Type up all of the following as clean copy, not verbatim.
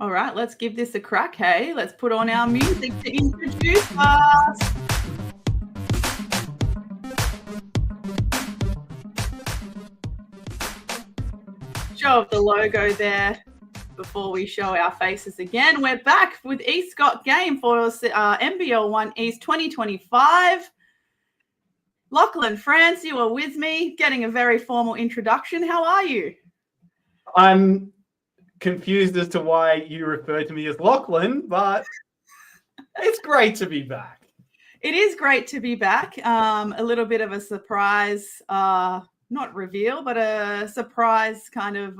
All right, let's give this a crack, hey? Let's put on our music to introduce us. Show off the logo there before we show our faces again. We're back with East Got Game for NBL1 East 2025. Lachlan France, you are with me, getting a very formal introduction. How are you? I'm confused as to why you refer to me as Lachlan, but it's great to be back. It is great to be back. A little bit of a surprise, not reveal, but a surprise kind of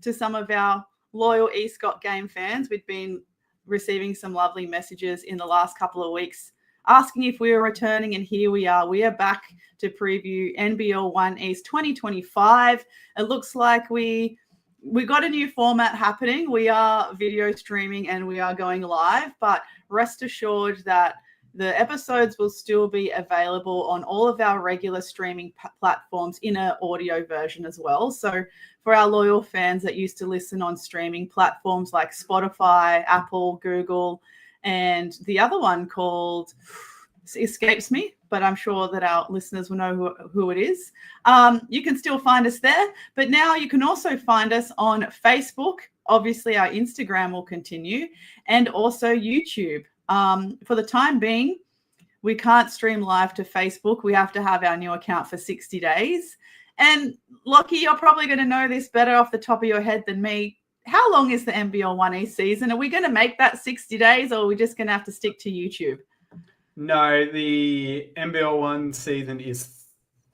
to some of our loyal East Got Game fans. We've been receiving some lovely messages in the last couple of weeks asking if we were returning, and here we are. We are back to preview NBL1 East 2025. It looks like we got a new format happening. We are video streaming and we are going live, but rest assured that the episodes will still be available on all of our regular streaming platforms in an audio version as well. So for our loyal fans that used to listen on streaming platforms like Spotify, Apple, Google, and the other one called escapes me, but I'm sure that our listeners will know who it is. You can still find us there, but now you can also find us on Facebook. Obviously, our Instagram will continue, and also YouTube. For the time being, we can't stream live to Facebook. We have to have our new account for 60 days. And Lockie, you're probably going to know this better off the top of your head than me. How long is the NBL1 East season? Are we going to make that 60 days, or are we just going to have to stick to YouTube? No, the NBL1 season is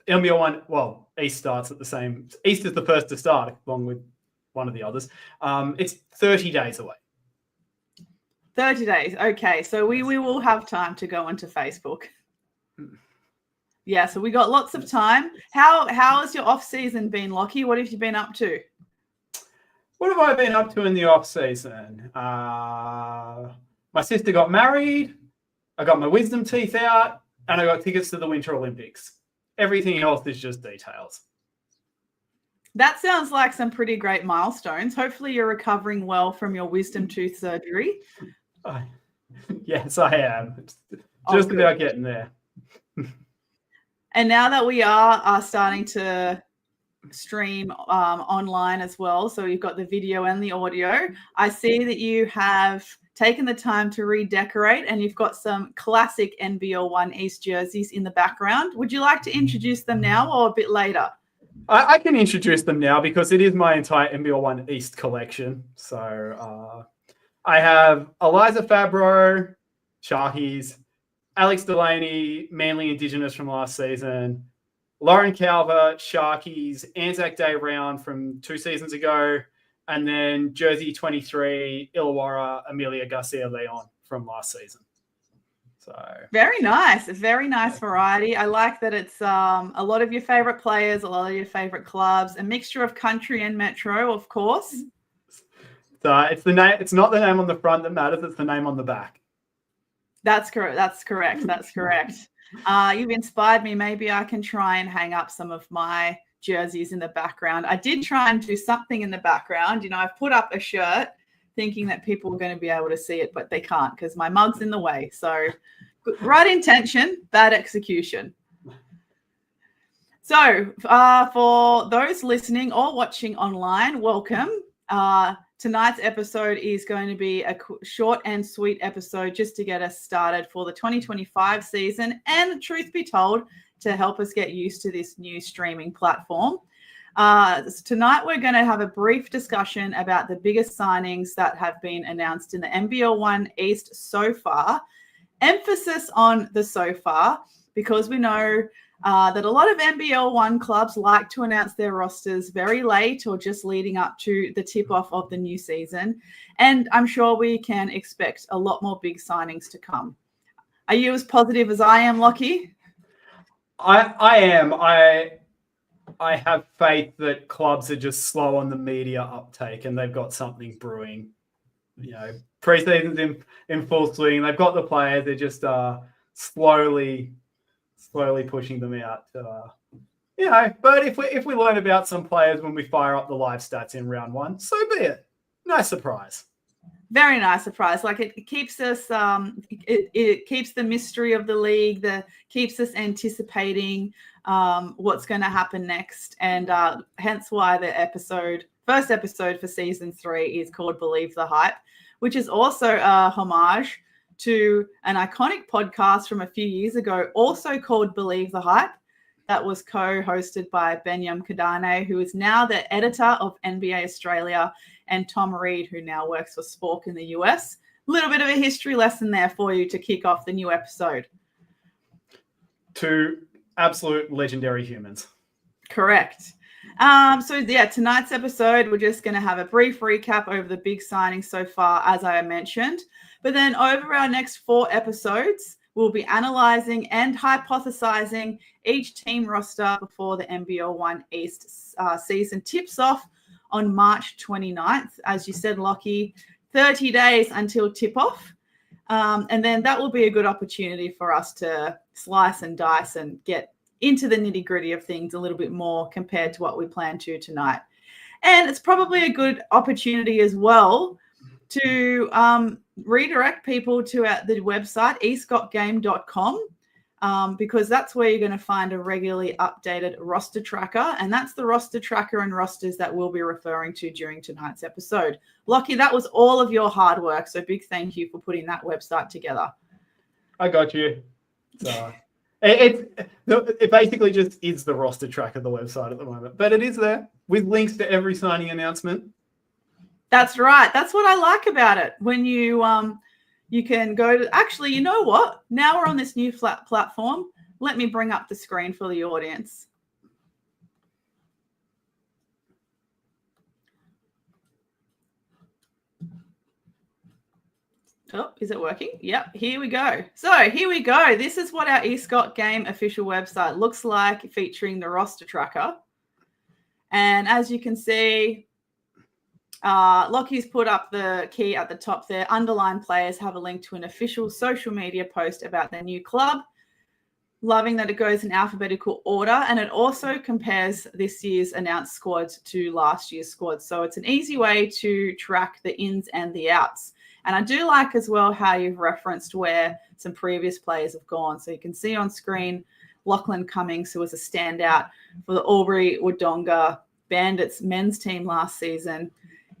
NBL1. Well, East starts at the same. East is the first to start, along with one of the others. It's 30 days away. 30 days. Okay, so we will have time to go onto Facebook. Yeah, so we got lots of time. How has your off season been, Lockie? What have you been up to? What have I been up to in the off season? My sister got married. I got my wisdom teeth out, and I got tickets to the Winter Olympics. Everything else is just details. That sounds like some pretty great milestones. Hopefully you're recovering well from your wisdom tooth surgery. Yes, I am. Just about getting there. And now that we are starting to stream online as well, so you've got the video and the audio, I see that you have taken the time to redecorate, and you've got some classic NBL1 East jerseys in the background. Would you like to introduce them now or a bit later? I can introduce them now because it is my entire NBL1 East collection. So I have Eliza Fabro, Sharkies, Alex Delaney, Manly Indigenous from last season, Lauren Calver, Sharkies, Anzac Day round from 2 seasons ago, and then Jersey 23, Illawarra, Amelia Garcia-Leon from last season. So very nice. A very nice variety. I like that it's a lot of your favorite players, a lot of your favorite clubs, a mixture of country and metro, of course. So it's the name. It's not the name on the front that matters. It's the name on the back. That's correct. That's correct. That's correct. You've inspired me. Maybe I can try and hang up some of my jerseys in the background. I did try and do something in the background. You know, I've put up a shirt thinking that people were going to be able to see it, but they can't because my mug's in the way. So right intention, bad execution. So for those listening or watching online, welcome. Tonight's episode is going to be a short and sweet episode just to get us started for the 2025 season, and truth be told, to help us get used to this new streaming platform. Tonight, we're going to have a brief discussion about the biggest signings that have been announced in the NBL1 East so far. Emphasis on the so far, because we know that a lot of NBL1 clubs like to announce their rosters very late or just leading up to the tip-off of the new season. And I'm sure we can expect a lot more big signings to come. Are you as positive as I am, Lockie? I am. I have faith that clubs are just slow on the media uptake and they've got something brewing. You know, pre-season's in full swing. They've got the players. They're just slowly pushing them out. You know, but if we learn about some players when we fire up the live stats in round one, so be it. No surprise. Very nice surprise. Like it keeps us, it keeps the mystery of the league, keeps us anticipating what's going to happen next, and hence why the first episode for season 3 is called "Believe the Hype," which is also a homage to an iconic podcast from a few years ago, also called "Believe the Hype." That was co-hosted by Benyam Kadane, who is now the editor of NBA Australia, and Tom Reed, who now works for Spork in the US. A little bit of a history lesson there for you to kick off the new episode. 2 absolute legendary humans. Correct. Tonight's episode, we're just going to have a brief recap over the big signings so far, as I mentioned. But then over our next 4 episodes, we'll be analysing and hypothesising each team roster before the NBL1 East season tips off on March 29th. As you said, Lockie, 30 days until tip-off. And then that will be a good opportunity for us to slice and dice and get into the nitty-gritty of things a little bit more compared to what we plan to tonight. And it's probably a good opportunity as well to redirect people to the website, escotgame.com, because that's where you're going to find a regularly updated roster tracker. And that's the roster tracker and rosters that we'll be referring to during tonight's episode. Lockie, that was all of your hard work. So big thank you for putting that website together. I got you. So it basically just is the roster tracker, the website at the moment. But it is there with links to every signing announcement. That's right. That's what I like about it. When you can go to, actually, you know what? Now we're on this new platform. Let me bring up the screen for the audience. Oh, is it working? Yep, here we go. So here we go. This is what our eScot Game official website looks like, featuring the roster tracker. And as you can see, Lockie's put up the key at the top there. Underlined players have a link to an official social media post about their new club. Loving that it goes in alphabetical order, and it also compares this year's announced squads to last year's squad. So it's an easy way to track the ins and the outs. And I do like as well how you've referenced where some previous players have gone. So you can see on screen Lachlan Cummings, who was a standout for the Albury-Wodonga Bandits men's team last season.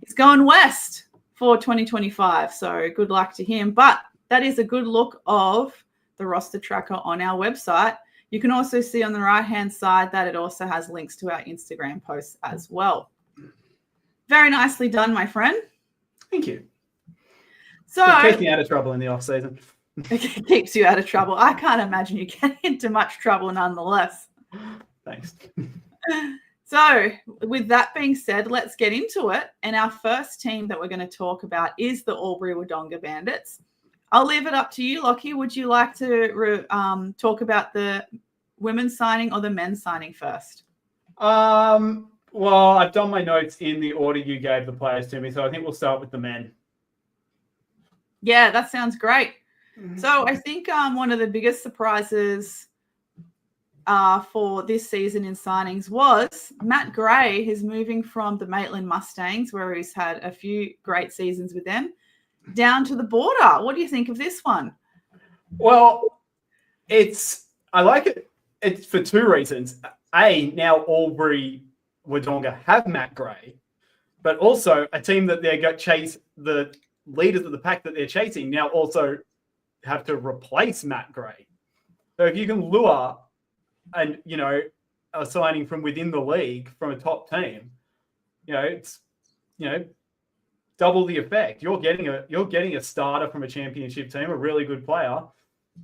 He's going west for 2025, so good luck to him. But that is a good look of the roster tracker on our website. You can also see on the right-hand side that it also has links to our Instagram posts as well. Very nicely done, my friend. Thank you. So it keeps me out of trouble in the off-season. It keeps you out of trouble. I can't imagine you get into much trouble nonetheless. Thanks. So with that being said, let's get into it. And our first team that we're going to talk about is the Albury-Wodonga Bandits. I'll leave it up to you, Lockie. Would you like to talk about the women's signing or the men's signing first? Well, I've done my notes in the order you gave the players to me, so I think we'll start with the men. Yeah, that sounds great. Mm-hmm. So I think one of the biggest surprises for this season in signings was Matt Gray, who's moving from the Maitland Mustangs, where he's had a few great seasons with them, down to the Border. What do you think of this one? Well, I like it. It's for 2 reasons. A, now Albury-Wodonga have Matt Gray, but also a team that they're going to chase, the leaders of the pack that they're chasing now also have to replace Matt Gray. So if you can lure a signing from within the league from a top team, it's double the effect. You're getting a starter from a championship team, a really good player,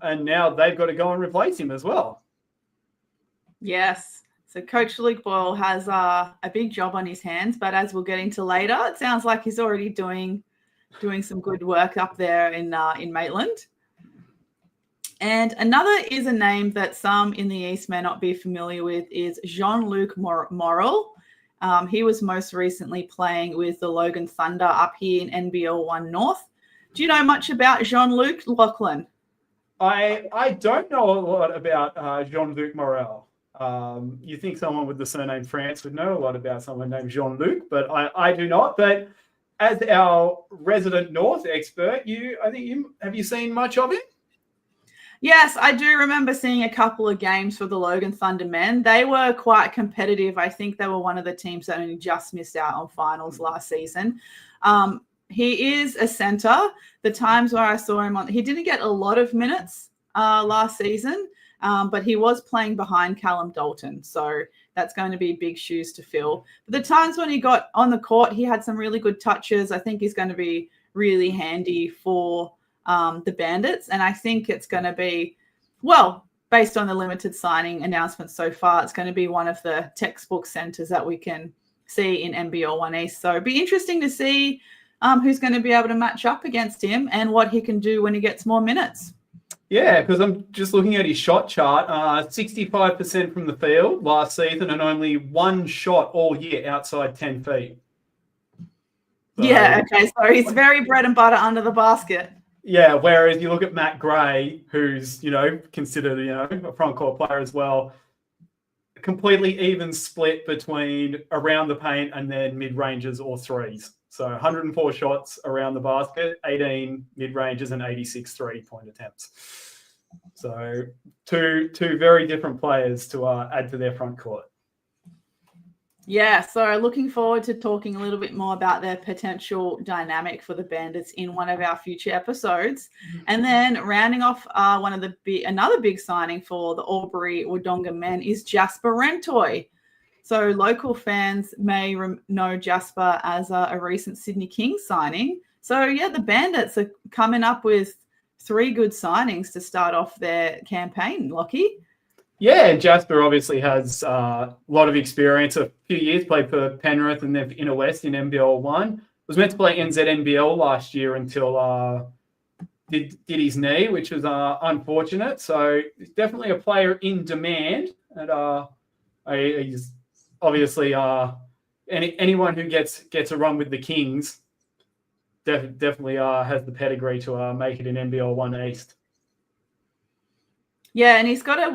and now they've got to go and replace him as well. Yes. So Coach Luke Boyle has a big job on his hands, but as we'll get into later, it sounds like he's already doing some good work up there in Maitland. And another is a name that some in the East may not be familiar with is Jean-Luc Morel. He was most recently playing with the Logan Thunder up here in NBL1 North. Do you know much about Jean-Luc, Lachlan? I don't know a lot about Jean-Luc Morel. You think someone with the surname France would know a lot about someone named Jean-Luc, but I do not. But as our resident North expert, have you seen much of him? Yes, I do remember seeing a couple of games for the Logan Thunder men. They were quite competitive. I think they were one of the teams that only just missed out on finals last season. He is a center. The times where I saw him he didn't get a lot of minutes last season, but he was playing behind Callum Dalton. So that's going to be big shoes to fill. But the times when he got on the court, he had some really good touches. I think he's going to be really handy for the Bandits. And I think it's going to be, well, based on the limited signing announcements so far, it's going to be one of the textbook centers that we can see in NBL1 East. So it'd be interesting to see who's going to be able to match up against him and what he can do when he gets more minutes. Yeah, because I'm just looking at his shot chart. 65% from the field last season and only one shot all year outside 10 feet. So, yeah, okay. So he's very bread and butter under the basket. Yeah, whereas you look at Matt Gray, who's, considered, a front court player as well, a completely even split between around the paint and then mid-ranges or threes. So 104 shots around the basket, 18 mid-ranges and 86 three-point attempts. So two very different players to add to their front court. Yeah, so looking forward to talking a little bit more about their potential dynamic for the Bandits in one of our future episodes. And then rounding off another big signing for the Albury Wodonga men is Jasper Rentoy. So local fans may know Jasper as a recent Sydney Kings signing. So, yeah, the Bandits are coming up with 3 good signings to start off their campaign, Lockie. Yeah, and Jasper obviously has a lot of experience. A few years played for Penrith and then Inner West in NBL1. Was meant to play NZNBL last year until did his knee, which was unfortunate. So he's definitely a player in demand. And he's obviously anyone who gets a run with the Kings definitely has the pedigree to make it in NBL1 East. Yeah, and he's got a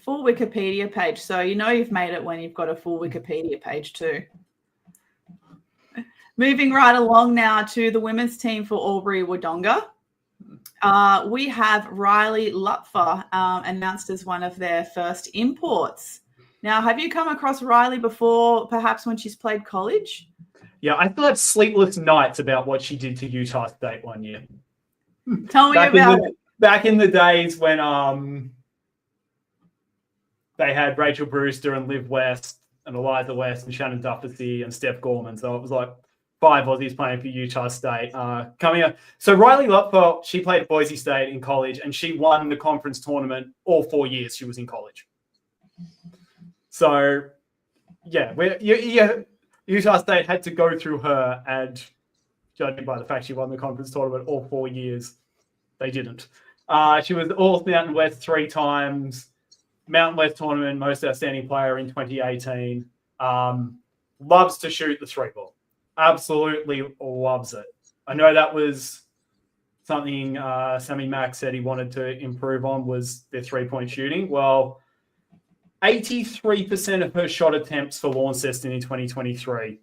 full Wikipedia page. So you've made it when you've got a full Wikipedia page too. Moving right along now to the women's team for Albury Wodonga. We have Riley Lutfer announced as one of their first imports. Now, have you come across Riley before, perhaps when she's played college? Yeah, I still have sleepless nights about what she did to Utah State one year. Tell me about it. Back in the days when they had Rachel Brewster and Liv West and Eliza West and Shannon Dufficy and Steph Gorman. So it was like 5 Aussies playing for Utah State coming up. So Riley Lutfer, she played at Boise State in college and she won the conference tournament all 4 years she was in college. So, yeah, Utah State had to go through her, and judging by the fact she won the conference tournament all 4 years, they didn't. She was All Mountain West 3 times, Mountain West tournament, most outstanding player in 2018. Loves to shoot the 3-ball. Absolutely loves it. I know that was something Sammy Mack said he wanted to improve on was their 3-point shooting. Well, 83% of her shot attempts for Launceston in 2023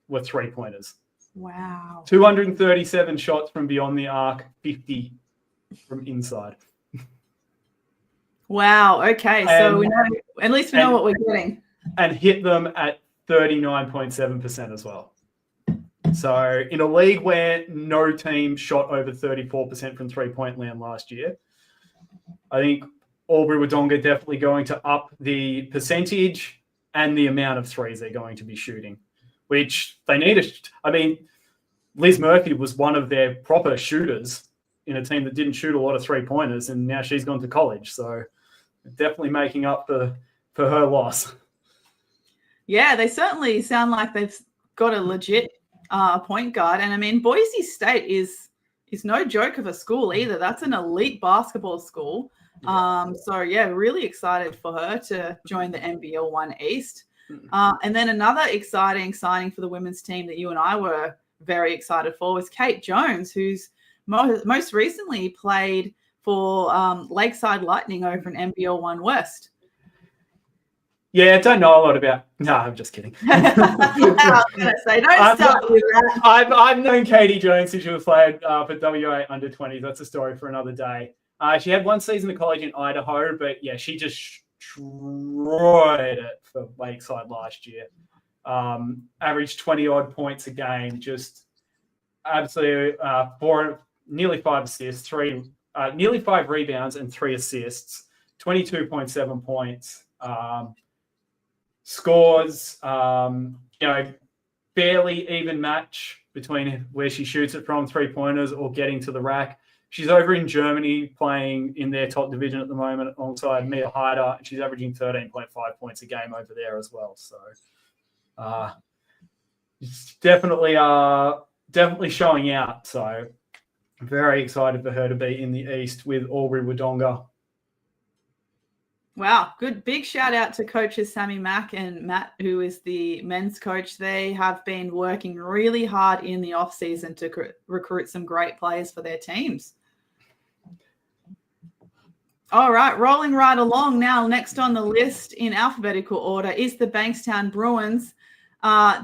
were 3-pointers. Wow. 237 shots from beyond the arc, 50 from inside. Wow. Okay. So we know, at least we know what we're getting. And hit them at 39.7% as well. So in a league where no team shot over 34% from 3-point land last year, I think Albury Wodonga definitely going to up the percentage and the amount of threes they're going to be shooting, which they need. Liz Murphy was one of their proper shooters in a team that didn't shoot a lot of 3-pointers, and now she's gone to college. So definitely making up for her loss. Yeah, they certainly sound like they've got a legit point guard. And Boise State is no joke of a school either. That's an elite basketball school. Really excited for her to join the NBL1 East. And then another exciting signing for the women's team that you and I were very excited for was Kate Jones, who's most recently played for Lakeside Lightning over in NBL1 West. Yeah, don't know a lot about. No, I'm just kidding. I was going to say, don't start with that. I've known Katie Jones since she was playing for WA under 20s. That's a story for another day. She had one season of college in Idaho, but yeah, she just destroyed it for Lakeside last year. Averaged 20-odd points a game, just absolutely nearly 5 assists, nearly 5 rebounds and 3 assists, 22.7 points. Scores, barely even match between where she shoots it from, 3-pointers or getting to the rack. She's over in Germany playing in their top division at the moment alongside Mia Heider, and she's averaging 13.5 points a game over there as well. So it's definitely showing out. So I'm very excited for her to be in the East with Aubrey Wodonga. Wow, good. Big shout out to coaches Sammy Mack and Matt, who is the men's coach. They have been working really hard in the off season to recruit some great players for their teams. All right, rolling right along now. Next on the list in alphabetical order is the Bankstown Bruins.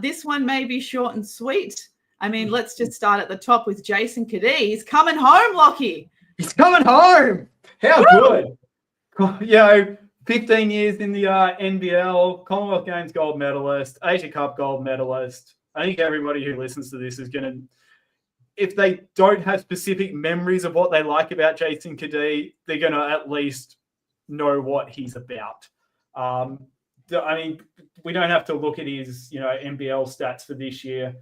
This one may be short and sweet. I mean, let's just start at the top with Jason Cadee. He's coming home, Lockie. He's coming home. How good. 15 years in the NBL, Commonwealth Games gold medalist, Asia Cup gold medalist. I think everybody who listens to this is going to, if they don't have specific memories of what they like about Jason Cadee, they're going to at least know what he's about. I mean, we don't have to look at his, NBL stats for this year.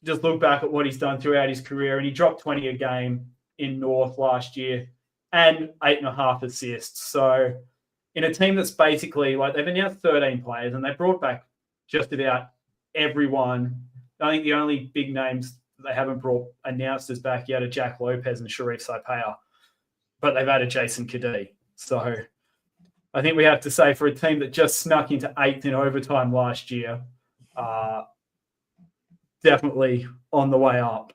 Just look back at what he's done throughout his career, and he dropped 20 a game in North last year and 8.5 assists. So in a team that's basically they've announced 13 players and they brought back just about everyone. I think the only big names they haven't announced as back yet are Jack Lopez and Sharif Saipea, but they've added Jason Cadee. So I think we have to say for a team that just snuck into 8th in overtime last year, definitely on the way up.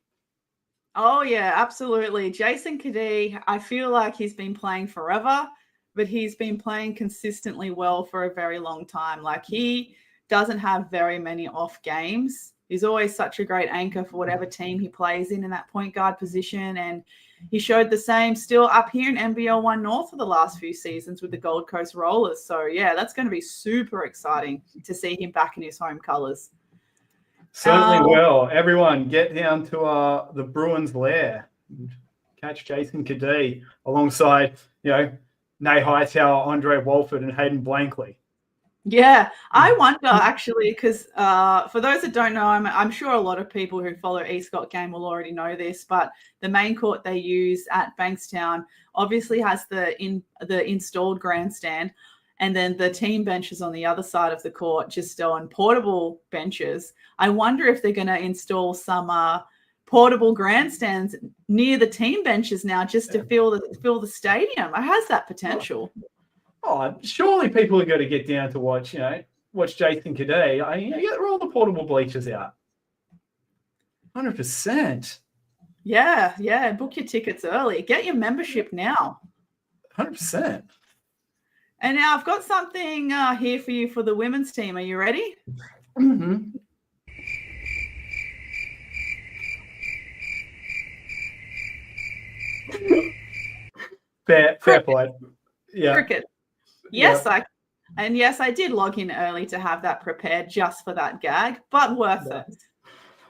Oh, yeah, absolutely. Jason Cadee, I feel like he's been playing forever, but he's been playing consistently well for a very long time. He doesn't have very many off games. He's always such a great anchor for whatever team he plays in that point guard position. And he showed the same still up here in NBL1 North for the last few seasons with the Gold Coast Rollers. So, yeah, that's going to be super exciting to see him back in his home colours. Certainly will. Everyone, get down to the Bruins lair. Catch Jason Cadee alongside, Nay Hightower, Andre Walford, and Hayden Blankley. Yeah, I wonder actually, because for those that don't know, I'm sure a lot of people who follow Eastcott game will already know this, but the main court they use at Bankstown obviously has the installed grandstand, and then the team benches on the other side of the court just on portable benches. I wonder if they're going to install some portable grandstands near the team benches now just to fill the stadium. It has that potential. Oh, surely people are going to get down to watch Jason Cadee. Get all the portable bleachers out. 100%. Yeah. Book your tickets early. Get your membership now. 100%. And now I've got something here for you for the women's team. Are you ready? Mm-hmm. Fair play. Yeah. Cricket. Yes, yeah. I did log in early to have that prepared just for that gag, but worth it.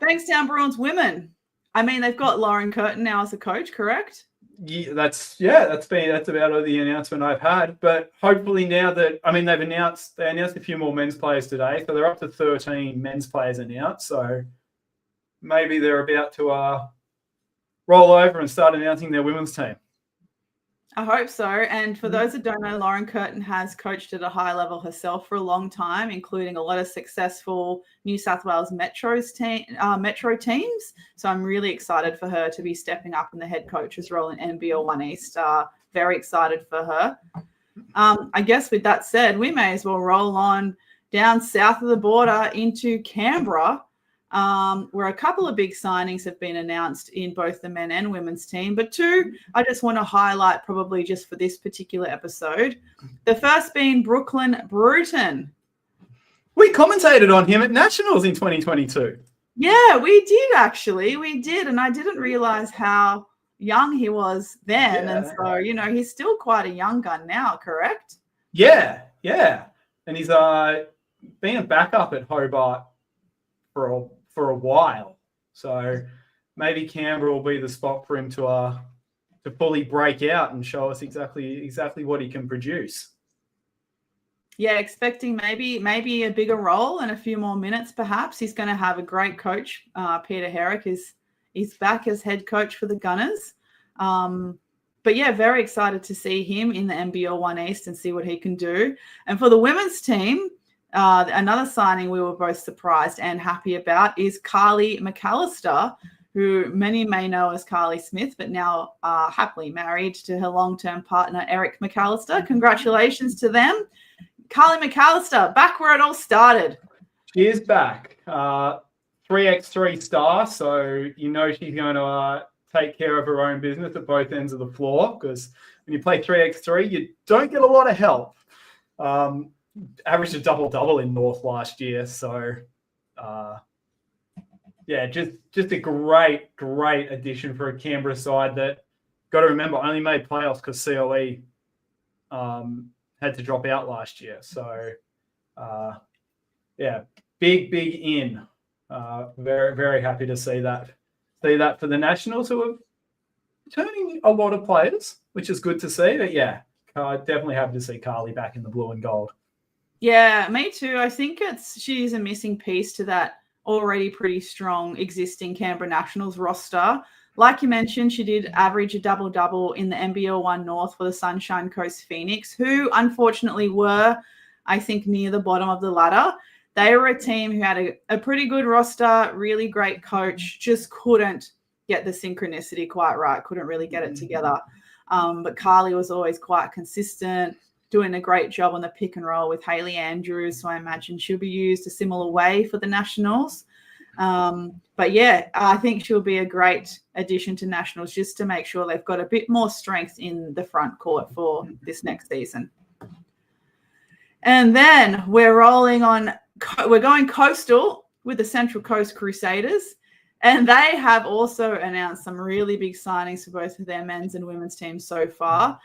Bankstown Bruins women. I mean, they've got Lauren Curtin now as a coach, correct? Yeah, that's about the announcement I've had. But hopefully now that they announced a few more men's players today, so they're up to 13 men's players announced. So maybe they're about to roll over and start announcing their women's team. I hope so. And for those that don't know, Lauren Curtin has coached at a high level herself for a long time, including a lot of successful New South Wales Metro teams. So I'm really excited for her to be stepping up in the head coach's role in NBL1 East. Very excited for her. I guess with that said, we may as well roll on down south of the border into Canberra where a couple of big signings have been announced in both the men and women's team. But two, I just want to highlight probably just for this particular episode. The first being Brooklyn Bruton. We commentated on him at Nationals in 2022. Yeah, we did actually. We did. And I didn't realize how young he was then. Yeah. And so, you know, he's still quite a young gun now, correct? Yeah. And he's been a backup at Hobart for a while. So maybe Canberra will be the spot for him to fully break out and show us exactly what he can produce. Yeah, expecting maybe a bigger role and a few more minutes, perhaps. He's going to have a great coach. Peter Herrick is back as head coach for the Gunners. But yeah, very excited to see him in the NBL1 East and see what he can do. And for the women's team, another signing we were both surprised and happy about is Carly McAllister, who many may know as Carly Smith, but now happily married to her long-term partner, Eric McAllister. Congratulations to them. Carly McAllister, back where it all started. She is back. 3x3 star, so you know she's going to take care of her own business at both ends of the floor, because when you play 3x3, you don't get a lot of help. Averaged a double-double in North last year, so yeah, just a great addition for a Canberra side that, got to remember, only made playoffs because COE had to drop out last year. So, yeah, big in. Very, very happy to see that for the Nationals, who are turning a lot of players, which is good to see. But yeah, definitely happy to see Carly back in the blue and gold. Yeah, me too. I think she's a missing piece to that already pretty strong existing Canberra Nationals roster. Like you mentioned, she did average a double-double in the NBL1 North for the Sunshine Coast Phoenix, who unfortunately were, I think, near the bottom of the ladder. They were a team who had a pretty good roster, really great coach, just couldn't get the synchronicity quite right, couldn't really get it together. But Carly was always quite consistent, doing a great job on the pick and roll with Hayley Andrews, so I imagine she'll be used a similar way for the Nationals. But yeah, I think she'll be a great addition to Nationals, just to make sure they've got a bit more strength in the front court for this next season. And then we're going coastal with the Central Coast Crusaders, and they have also announced some really big signings for both of their men's and women's teams so far.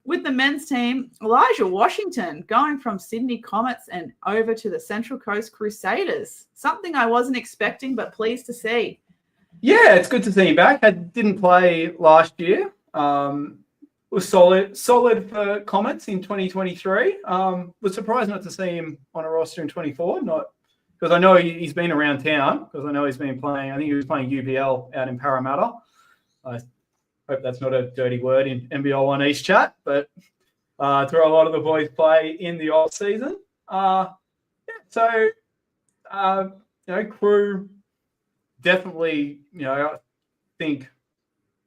With the men's team, Elijah Washington going from Sydney Comets and over to the Central Coast Crusaders. Something I wasn't expecting, but pleased to see. Yeah, it's good to see him back. Didn't play last year. Was solid for Comets in 2023. Was surprised not to see him on a roster in 24. Not because I know he's been around town, because I know he's been playing. I think he was playing UBL out in Parramatta. I hope that's not a dirty word in NBL1 East chat, but through a lot of the boys play in the off season. Crew definitely, I think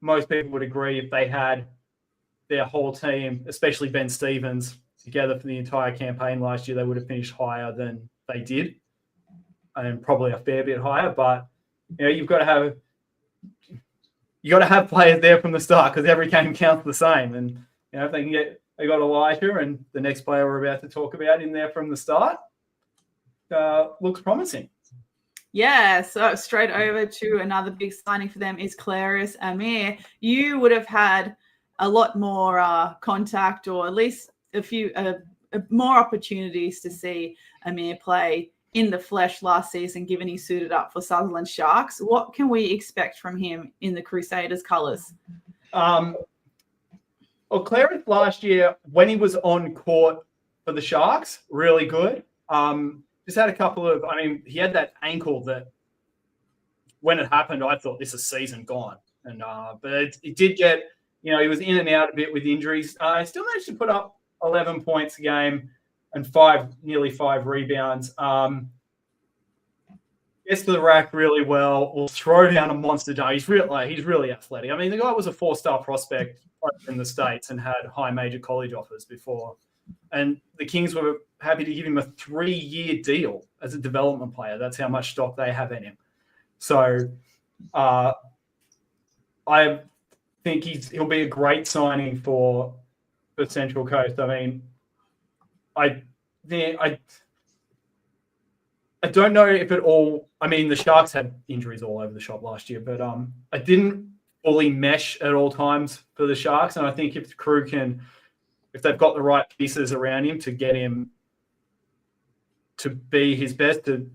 most people would agree if they had their whole team, especially Ben Stevens, together for the entire campaign last year, they would have finished higher than they did, and probably a fair bit higher. But you've got to have players there from the start, because every game counts the same. And if they got Elijah and the next player we're about to talk about in there from the start, looks promising. Yeah, so straight over to another big signing for them is Clarice Amir. You would have had a lot more contact, or at least a few more opportunities to see Amir play in the flesh last season, given he suited up for Sutherland Sharks. What can we expect from him in the Crusaders colours? Well, Clarence last year, when he was on court for the Sharks, really good. Just had a couple of, he had that ankle that when it happened, I thought this is season gone. And but it did get, he was in and out a bit with injuries. Still managed to put up 11 points a game and nearly five rebounds. Gets to the rack really well. Will throw down a monster dunk. He's really athletic. The guy was a 4-star prospect in the States and had high major college offers before And the Kings were happy to give him a 3-year deal as a development player. That's how much stock they have in him. So I think he'll be a great signing for the Central Coast. I mean, I don't know if it all. I mean, the Sharks had injuries all over the shop last year, but I didn't fully mesh at all times for the Sharks. And I think if the crew if they've got the right pieces around him to get him to be his best, to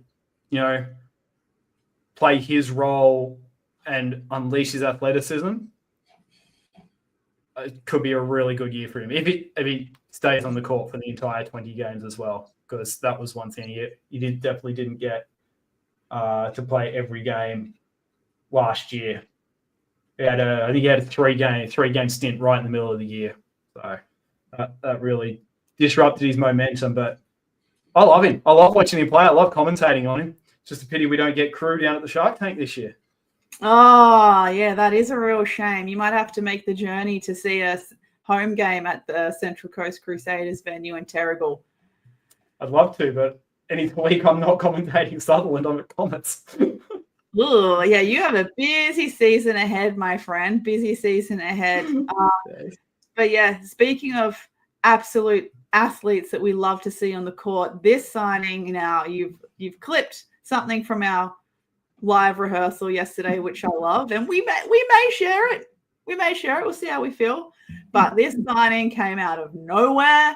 play his role and unleash his athleticism, it could be a really good year for him if he stays on the court for the entire 20 games as well. Because that was one thing he definitely didn't get to play every game last year. I think he had a three game stint right in the middle of the year, so that really disrupted his momentum. But I love him. I love watching him play. I love commentating on him. It's just a pity we don't get crew down at the Shark Tank this year. Oh, yeah, that is a real shame. You might have to make the journey to see a home game at the Central Coast Crusaders venue in Terrigal. I'd love to, but any week I'm not commentating Sutherland on the Comets. Oh, yeah, you have a busy season ahead, my friend. Busy season ahead. But yeah, speaking of absolute athletes that we love to see on the court, this signing now, you've clipped something from our live rehearsal yesterday, which I love, and we may share it. We may share it. We'll see how we feel. But this signing came out of nowhere.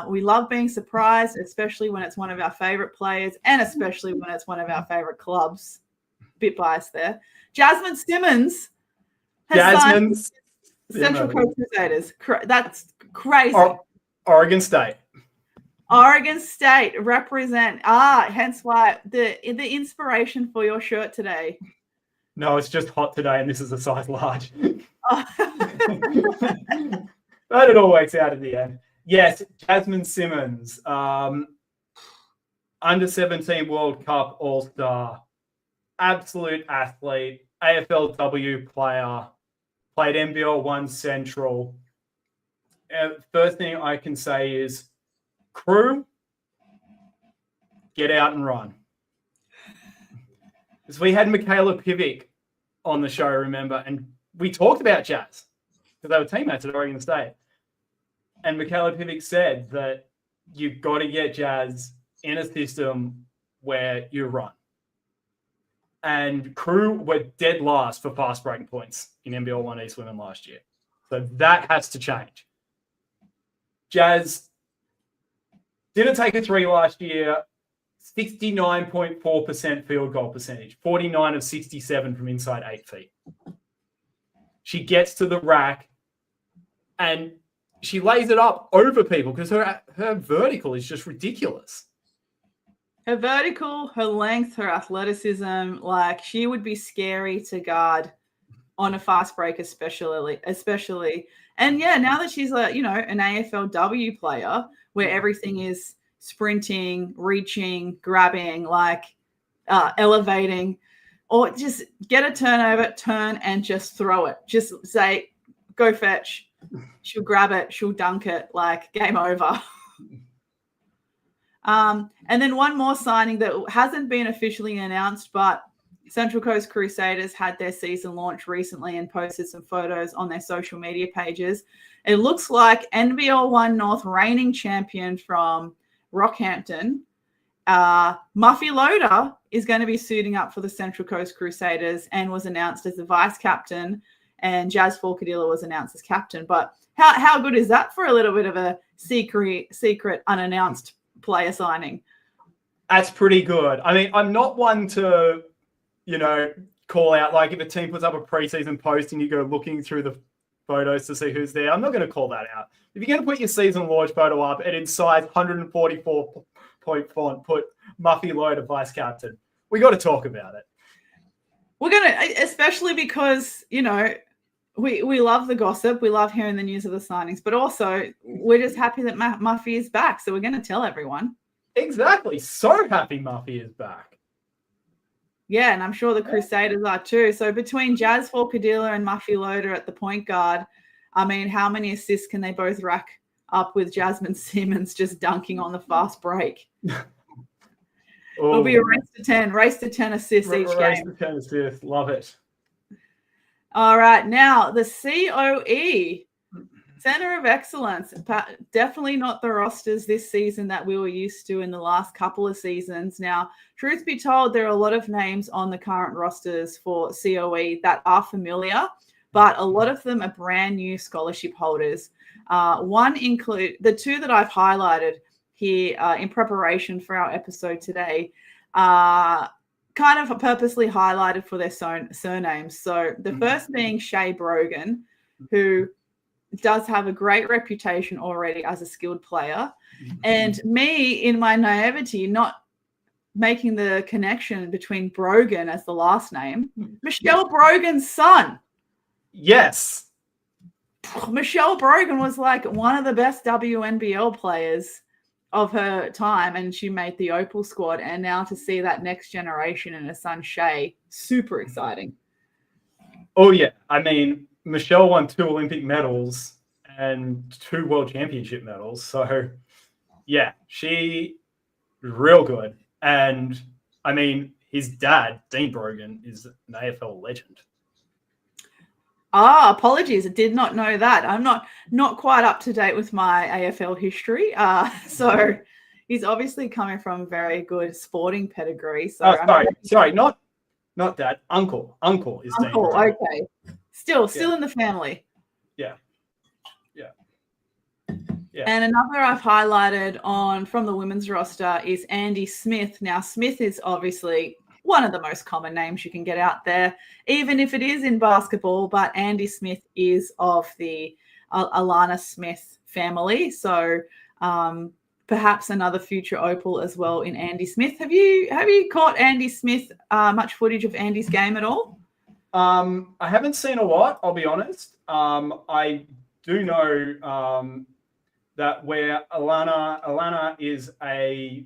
We love being surprised, especially when it's one of our favorite players and especially when it's one of our favorite clubs. Bit biased there. Jasmine Simmons has signed Central Coast Crusaders. That's crazy. Oregon State. Oregon State represent. Hence why the inspiration for your shirt today. No, it's just hot today, and this is a size large. Oh. But it all works out in the end. Yes, Jasmine Simmons, under-17 World Cup All-Star, absolute athlete, AFLW player, played NBL1 Central. First thing I can say is, crew, get out and run. Because we had Michaela Pivic on the show, remember, and we talked about Jazz because they were teammates at Oregon State. And Michaela Pivic said that you've got to get Jazz in a system where you run. And crew were dead last for fast breaking points in NBL1 East Women last year. So that has to change. Jazz didn't take a three last year, 69.4% field goal percentage, 49 of 67 from inside 8 feet. She gets to the rack and she lays it up over people because her vertical is just ridiculous. Her vertical, her length, her athleticism, like she would be scary to guard on a fast break, especially. And yeah, now that she's an AFLW player where everything is sprinting, reaching, grabbing, elevating, or just get a turnover, turn and just throw it. Just say, go fetch. She'll grab it. She'll dunk it. Game over. And then one more signing that hasn't been officially announced, but Central Coast Crusaders had their season launch recently and posted some photos on their social media pages. It looks like NBL1 North reigning champion from Rockhampton, Muffy Loader, is going to be suiting up for the Central Coast Crusaders and was announced as the vice captain, and Jazz Forcadilla was announced as captain. But how good is that for a little bit of a secret unannounced player signing? That's pretty good. I mean, I'm not one to, call out, if a team puts up a preseason post and you go looking through the photos to see who's there. I'm not going to call that out. If you're going to put your season launch photo up and in size 144 point font, put Muffy Loader vice captain, we got to talk about it. We're going to, especially because, we love the gossip. We love hearing the news of the signings, but also we're just happy that Muffy is back. So we're going to tell everyone. Exactly. So happy Muffy is back. Yeah, and I'm sure the Crusaders are too. So between Jazz Forcadilla and Muffy Loader at the point guard, I mean, how many assists can they both rack up with Jasmine Simmons just dunking on the fast break. Oh, It'll be a race to 10 assists each race game. to 10 assists. Love it. All right, now the COE, Center of Excellence. Definitely not the rosters this season that we were used to in the last couple of seasons. Now, truth be told, there are a lot of names on the current rosters for COE that are familiar, but a lot of them are brand new scholarship holders. One include the two that I've highlighted here in preparation for our episode today, kind of purposely highlighted for their surnames. So the first being Shea Brogan, who does have a great reputation already as a skilled player. And me, in my naivety, not making the connection between Brogan as the last name, Michelle Brogan's son. Yes. Michelle Brogan was like one of the best WNBL players of her time, and she made the Opal squad. And now to see that next generation and her son Shea, super exciting. Oh, yeah. I mean, Michelle won 2 Olympic medals and 2 World Championship medals. So, yeah, she real good. And, I mean, his dad, Dean Brogan, is an AFL legend. Apologies. I did not know that. I'm not quite up to date with my AFL history. So he's obviously coming from a very good sporting pedigree. So sorry, not dad, uncle. Uncle is Dean Brogan. Okay. Still in the family. Yeah. And another I've highlighted from the women's roster is Andy Smith. Now, Smith is obviously one of the most common names you can get out there, even if it is in basketball, but Andy Smith is of the Alana Smith family. So perhaps another future Opal as well in Andy Smith. Have you caught Andy Smith, much footage of Andy's game at all? I haven't seen a lot, I'll be honest. I do know that where Alana is a,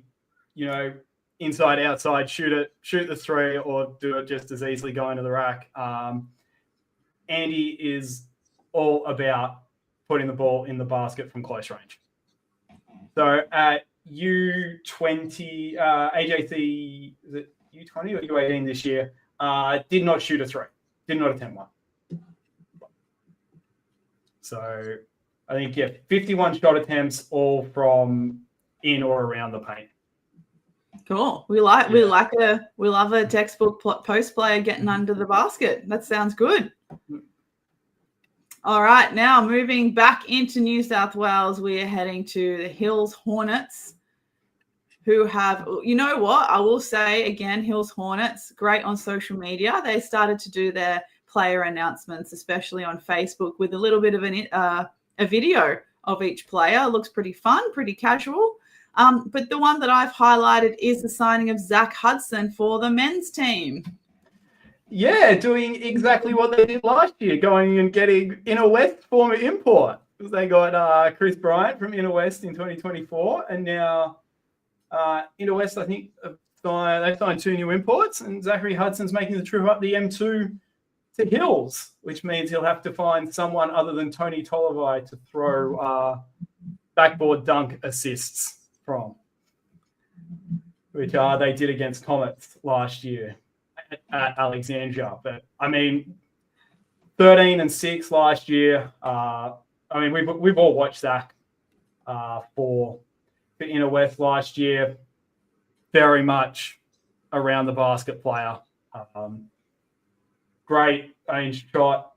inside outside, shoot the three, or do it just as easily going to the rack. Andy is all about putting the ball in the basket from close range. So at U20, AJC, is it U20 or U18 this year? Did not shoot a three, did not attempt one. So I think 51 shot attempts, all from in or around the paint. Cool. We love a textbook post player getting under the basket. That sounds good. All right, now moving back into New South Wales, we are heading to the Hills Hornets, who have, you know what, I will say again, Hills Hornets, great on social media. They started to do their player announcements, especially on Facebook, with a little bit of a video of each player. It looks pretty fun, pretty casual. But the one that I've highlighted is the signing of Zach Hudson for the men's team. Yeah, doing exactly what they did last year, going and getting Inner West former import. They got Chris Bryant from Inner West in 2024, and now Inner West, I think, they signed 2 new imports, and Zachary Hudson's making the trip up the M2 to Hills, which means he'll have to find someone other than Tony Tolovai to throw backboard dunk assists from, which they did against Comets last year at Alexandria. But I mean, 13 and 6 last year. I mean, we've all watched Zach for Inner West last year. Very much around the basket player. Great range shot,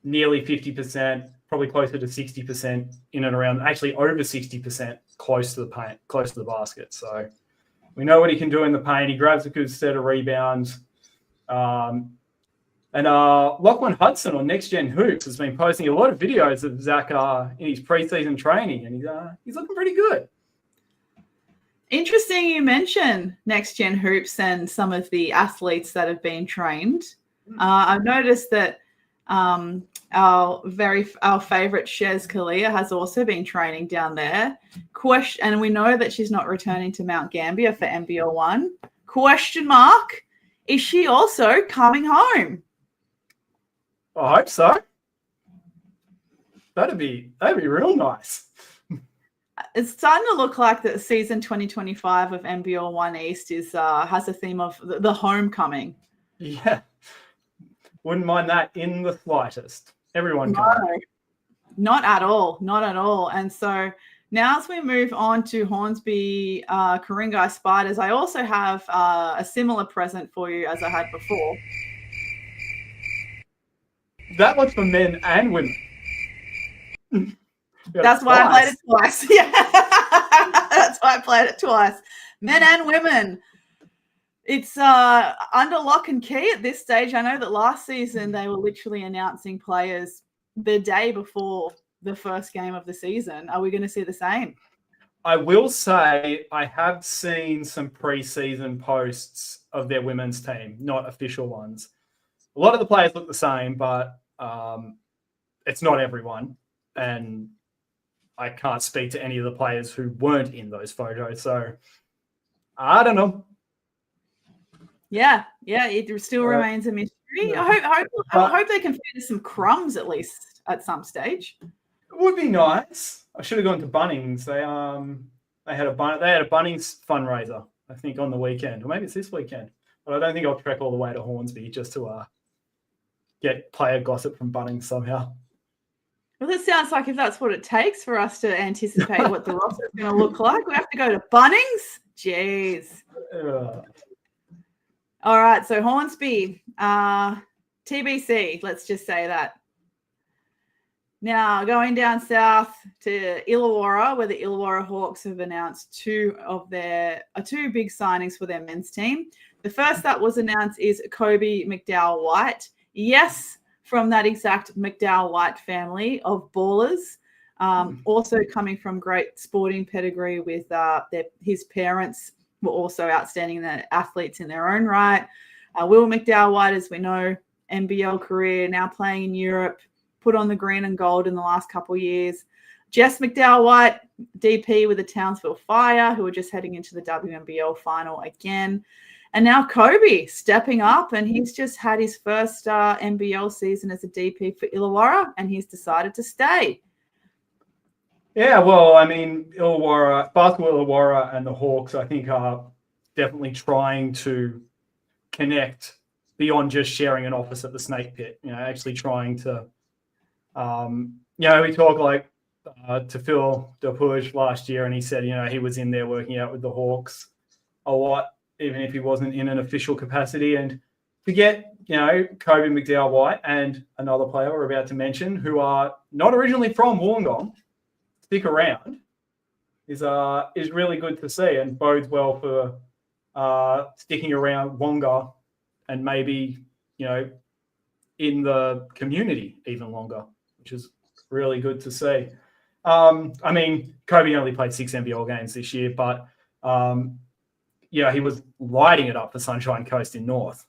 nearly 50%, probably closer to 60% in and around, actually over 60% close to the paint, close to the basket. So we know what he can do in the paint. He grabs a good set of rebounds. And Lachlan Hudson on Next Gen Hoops has been posting a lot of videos of Zach in his preseason training, and he's looking pretty good. Interesting you mention Next Gen Hoops and some of the athletes that have been trained. I've noticed that our favorite Shez Kalia has also been training down there. And we know that she's not returning to Mount Gambier for NBL1. Question mark: is she also coming home? I hope so. That'd be real nice. it's starting to look like the season 2025 of NBL1 East has a theme of the homecoming. Yeah. Wouldn't mind that in the slightest. Everyone No, can. not at all. Not at all. And so now as we move on to Hornsby Ku-ring-gai Spiders, I also have a similar present for you as I had before. That was for men and women. That's why I played it twice. Yeah, that's why I played it twice. Men and women. It's under lock and key at this stage. I know that last season they were literally announcing players the day before the first game of the season. Are we going to see the same? I will say I have seen some preseason posts of their women's team, not official ones. A lot of the players look the same, but it's not everyone. And I can't speak to any of the players who weren't in those photos. So I don't know. Yeah, it still remains a mystery. Yeah. I hope they can feed us some crumbs at least at some stage. It would be nice. I should have gone to Bunnings. They had a Bunnings fundraiser, I think, on the weekend, or maybe it's this weekend. But I don't think I'll trek all the way to Hornsby just to get player gossip from Bunnings somehow. Well, it sounds like if that's what it takes for us to anticipate what the roster is going to look like, we have to go to Bunnings. Jeez. All right, so Hornsby, TBC, let's just say that. Now, going down south to Illawarra, where the Illawarra Hawks have announced two big signings for their men's team. The first that was announced is Kobe McDowell-White. Yes, from that exact McDowell-White family of ballers. Also coming from great sporting pedigree with his parents were also outstanding athletes in their own right. Will McDowell-White, as we know, NBL career, now playing in Europe, put on the green and gold in the last couple of years. Jess McDowell-White, DP with the Townsville Fire, who are just heading into the WNBL final again. And now Kobe stepping up, and he's just had his first NBL season as a DP for Illawarra, and he's decided to stay. Yeah, well, I mean, Basketball Illawarra and the Hawks, I think, are definitely trying to connect beyond just sharing an office at the Snake Pit. Actually trying to, we talked to Phil DePuge last year, and he said, he was in there working out with the Hawks a lot, even if he wasn't in an official capacity. And to get, Kobe McDowell-White and another player we're about to mention, who are not originally from Wollongong, stick around is really good to see, and bodes well for sticking around longer and maybe, in the community even longer, which is really good to see. I mean, Kobe only played 6 NBL games this year, but he was lighting it up for Sunshine Coast in North.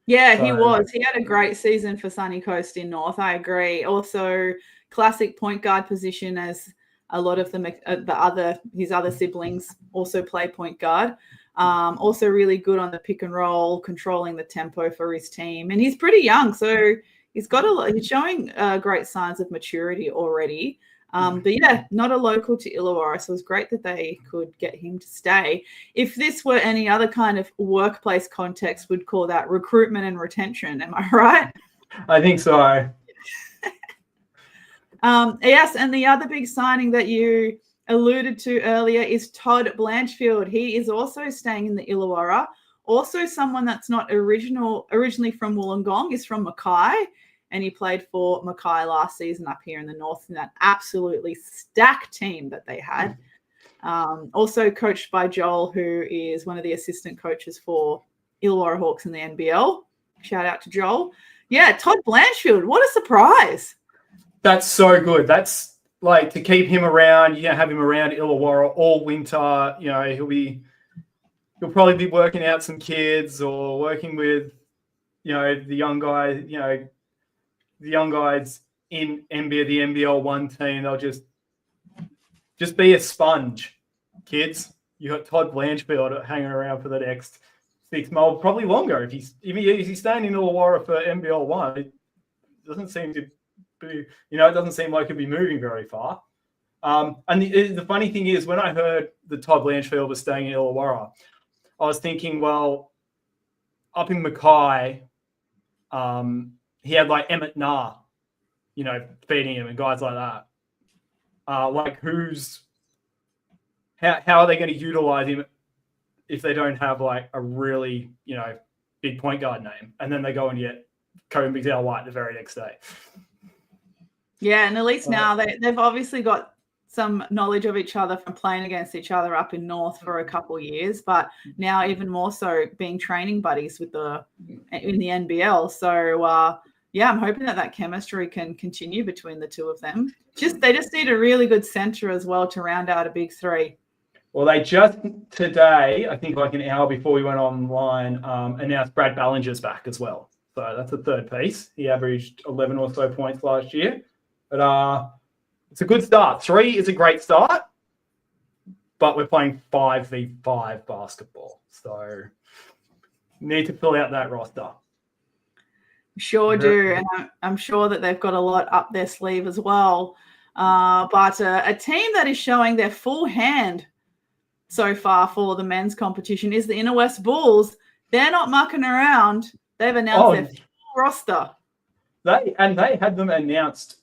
Yeah, so, he was. He had a great season for Sunny Coast in North. I agree. Also, classic point guard position, as a lot of his other siblings also play point guard. Also really good on the pick and roll, controlling the tempo for his team. And he's pretty young, so he's showing great signs of maturity already. But yeah, not a local to Illawarra, so it was great that they could get him to stay. If this were any other kind of workplace context, we'd call that recruitment and retention. Am I right? I think so. Yes, and the other big signing that you alluded to earlier is Todd Blanchfield. He is also staying in the Illawarra. Also someone that's not originally from Wollongong, is from Mackay, and he played for Mackay last season up here in the north in that absolutely stacked team that they had. Also coached by Joel, who is one of the assistant coaches for Illawarra Hawks in the NBL. Shout out to Joel. Yeah, Todd Blanchfield, what a surprise. That's so good. That's to keep him around, have him around Illawarra all winter. He'll probably be working out some kids or working with, the young guys, the young guys in the NBL1 team. They'll just be a sponge, kids. You got Todd Blanchfield hanging around for the next 6 months, probably longer. If he's staying in Illawarra for NBL1, it doesn't seem to be, it doesn't seem like he'll be moving very far. And the funny thing is, when I heard that Todd Blanchfield was staying in Illawarra, I was thinking, well, up in Mackay, he had like Emmett Nah, feeding him and guys like that. How are they going to utilize him if they don't have like a really, big point guard name? And then they go and get Kobe McDowell White the very next day. Yeah, and at least now they've obviously got some knowledge of each other from playing against each other up in North for a couple of years, but now even more so being training buddies in the NBL. So I'm hoping that chemistry can continue between the two of them. They just need a really good center as well to round out a big three. Well, they just today, I think like an hour before we went online, announced Brad Ballinger's back as well. So that's a third piece. He averaged 11 or so points last year. But it's a good start. 3 is a great start, but we're playing 5v5 basketball. So need to fill out that roster. Sure do. And I'm sure that they've got a lot up their sleeve as well. But a team that is showing their full hand so far for the men's competition is the Inner West Bulls. They're not mucking around. They've announced their full roster. They had them announced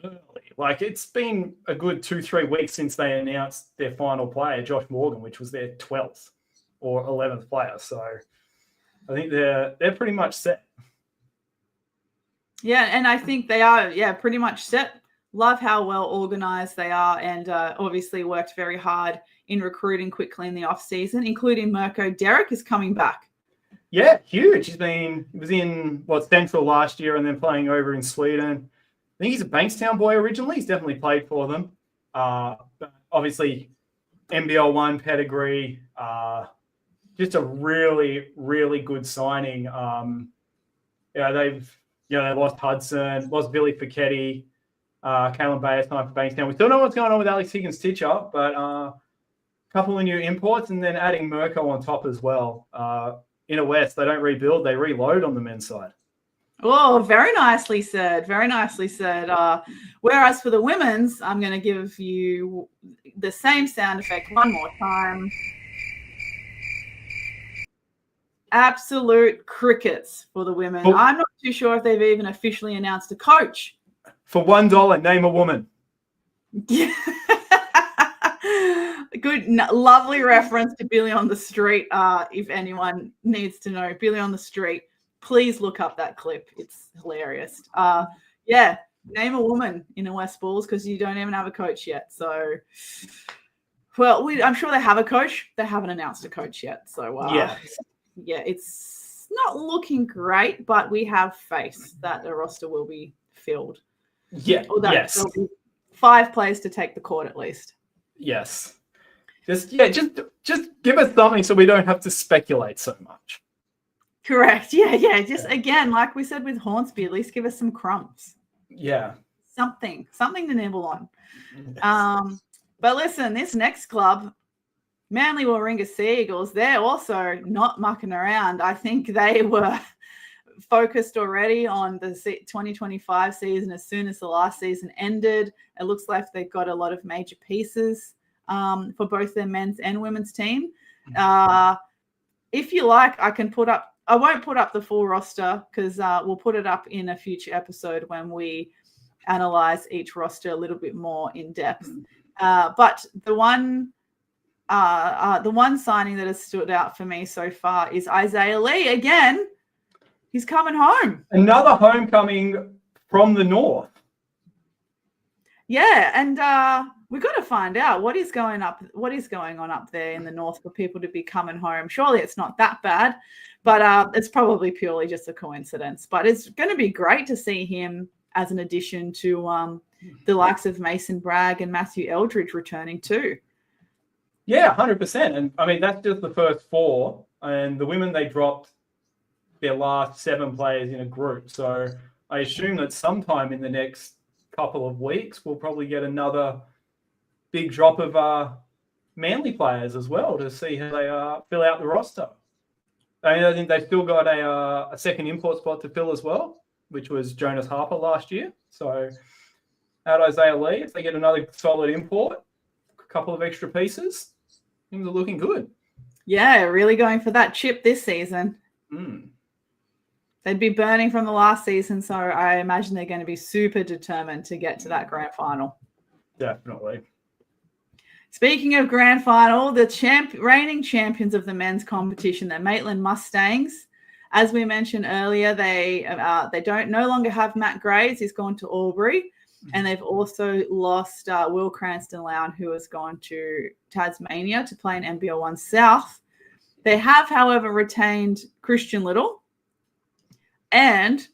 early. Like, it's been a good 2-3 weeks since they announced their final player, Josh Morgan, which was their 12th or 11th player. So I think they're pretty much set. Yeah, and I think they are, pretty much set. Love how well organized they are, and obviously worked very hard in recruiting quickly in the off season, including Mirko Derrick is coming back. Yeah, huge. He was in Central last year and then playing over in Sweden. I think he's a Bankstown boy originally. He's definitely played for them. But obviously, NBL1 pedigree. Just a really, really good signing. They lost Hudson, lost Billy Fichetti, Kalen Bayer's time for Bankstown. We still know what's going on with Alex Higgins-Titcher, but a couple of new imports and then adding Mirko on top as well. Inner West, they don't rebuild, they reload on the men's side. Oh, very nicely said. Very nicely said. Whereas for the women's, I'm going to give you the same sound effect one more time. Absolute crickets for the women. I'm not too sure if they've even officially announced a coach. For $1, name a woman. Good, lovely reference to Billy on the Street. If anyone needs to know, Billy on the Street, please look up that clip. It's hilarious. Name a woman in the West Bulls because you don't even have a coach yet. So, I'm sure they have a coach. They haven't announced a coach yet. So, it's not looking great, but we have faith that the roster will be filled. Yeah, there'll be 5 players to take the court at least. Yes. Just give us something so we don't have to speculate so much. Correct. Yeah. Just again, like we said with Hornsby, at least give us some crumbs. Yeah. Something to nibble on. Yes. But listen, this next club, Manly Warringah Sea Eagles, they're also not mucking around. I think they were focused already on the 2025 season as soon as the last season ended. It looks like they've got a lot of major pieces for both their men's and women's team. If you like, I won't put up the full roster because we'll put it up in a future episode when we analyze each roster a little bit more in depth. But the one signing that has stood out for me so far is Isaiah Lee. Again, he's coming home. Another homecoming from the north. Yeah, and we've got to find out what is going on up there in the north for people to be coming home. Surely it's not that bad, but it's probably purely just a coincidence. But it's going to be great to see him as an addition to the likes of Mason Bragg and Matthew Eldridge returning too. Yeah, 100%. And I mean, that's just the first 4. And the women, they dropped their last 7 players in a group. So I assume that sometime in the next couple of weeks, we'll probably get another big drop of Manly players as well to see how they fill out the roster. I think they've still got a second import spot to fill as well, which was Jonas Harper last year. So out Isaiah Lee. If they get another solid import, a couple of extra pieces, things are looking good. Yeah, really going for that chip this season. Mm. They'd be burning from the last season, so I imagine they're going to be super determined to get to that grand final. Definitely. Speaking of grand final, the reigning champions of the men's competition, the Maitland Mustangs. As we mentioned earlier, they no longer have Matt Graves. He's gone to Albury. And they've also lost Will Cranston-Lown, who has gone to Tasmania to play in NBL1 South. They have, however, retained Christian Little. And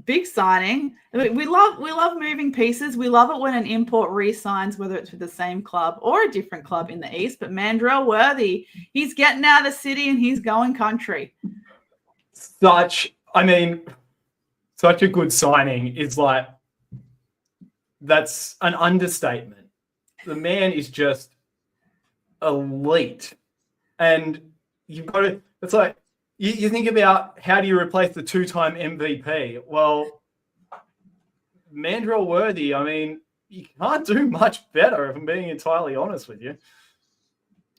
big signing. We love moving pieces. We love it when an import re-signs, whether it's with the same club or a different club in the East. But Mandrell Worthy, he's getting out of the city and he's going country. Such a good signing is like, that's an understatement. The man is just elite. And you've got to, it's like, you think about how do you replace the two-time MVP? Well, Mandrell Worthy, you can't do much better, if I'm being entirely honest with you.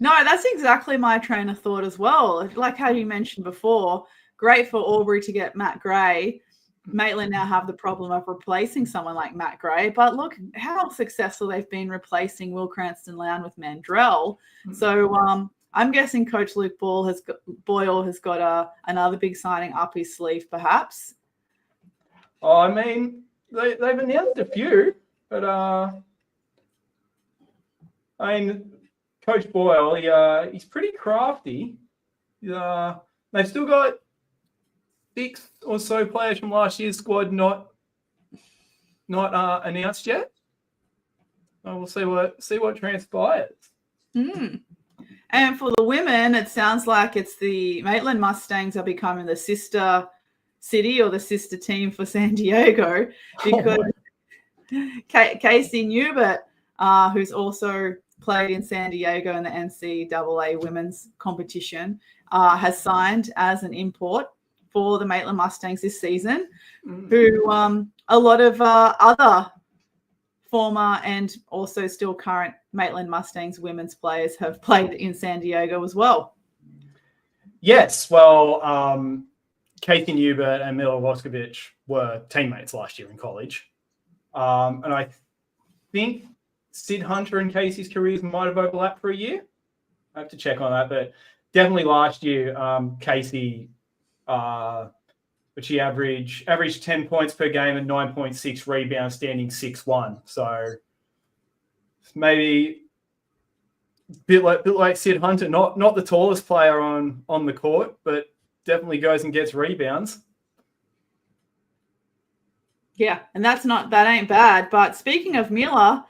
No, that's exactly my train of thought as well. Like how you mentioned before, great for Albury to get Matt Gray. Maitland now have the problem of replacing someone like Matt Gray, but look how successful they've been replacing Will Cranston-Lown with Mandrell. So I'm guessing Coach Luke Boyle has got another big signing up his sleeve, perhaps. Oh, they've announced a few, but Coach Boyle, he's pretty crafty. They've still got 6 or so players from last year's squad not announced yet. We'll see what transpires. And for the women, it sounds like it's the Maitland Mustangs are becoming the sister city or the sister team for San Diego, because Casey Newbert, who's also played in San Diego in the NCAA women's competition, has signed as an import for the Maitland Mustangs this season, who a lot of other former and also still current Maitland Mustangs women's players have played in San Diego as well. Yes, well, Kathy Newbert and Mila Voskovich were teammates last year in college. And I think Sid Hunter and Casey's careers might have overlapped for a year. I have to check on that, but definitely last year, Casey, but she averaged 10 points per game and 9.6 rebounds, standing 6'1". So maybe a bit like Sid Hunter, not the tallest player on the court, but definitely goes and gets rebounds. Yeah, and that ain't bad. But speaking of Mila,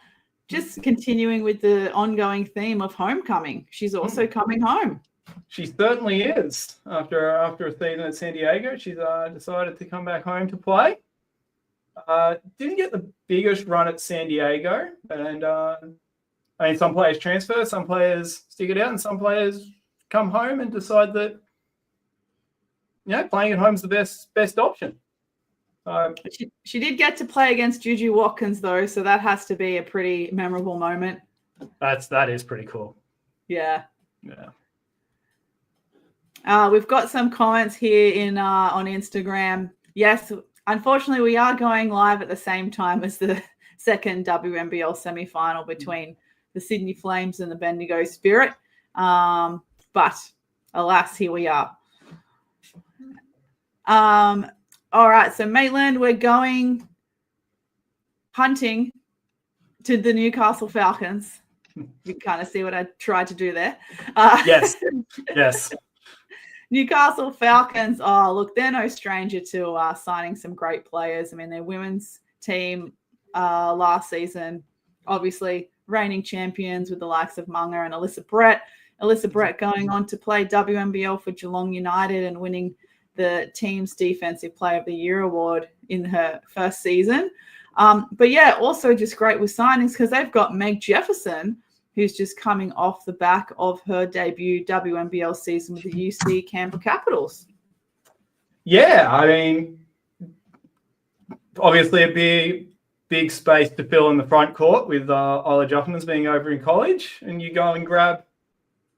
just continuing with the ongoing theme of homecoming, she's also coming home. She certainly is. After a season at San Diego, she's decided to come back home to play. Didn't get the biggest run at San Diego, and some players transfer, some players stick it out, and some players come home and decide that playing at home is the best option. She did get to play against Juju Watkins though, so that has to be a pretty memorable moment. That is pretty cool. Yeah. Yeah. We've got some comments here on Instagram. Yes, unfortunately, we are going live at the same time as the second WNBL semi-final between the Sydney Flames and the Bendigo Spirit. But alas, here we are. All right, so Maitland, we're going hunting to the Newcastle Falcons. You kind of see what I tried to do there. Yes. Newcastle Falcons, look, they're no stranger to signing some great players. Their women's team last season, obviously reigning champions with the likes of Munger and Alyssa Brett. Alyssa Brett going on to play WNBL for Geelong United and winning the team's Defensive Player of the Year award in her first season. But yeah, also just great with signings because they've got Meg Jefferson, who's just coming off the back of her debut WNBL season with the UC Canberra Capitals. Yeah, obviously a big space to fill in the front court with Isla Juffmans being over in college, and you go and grab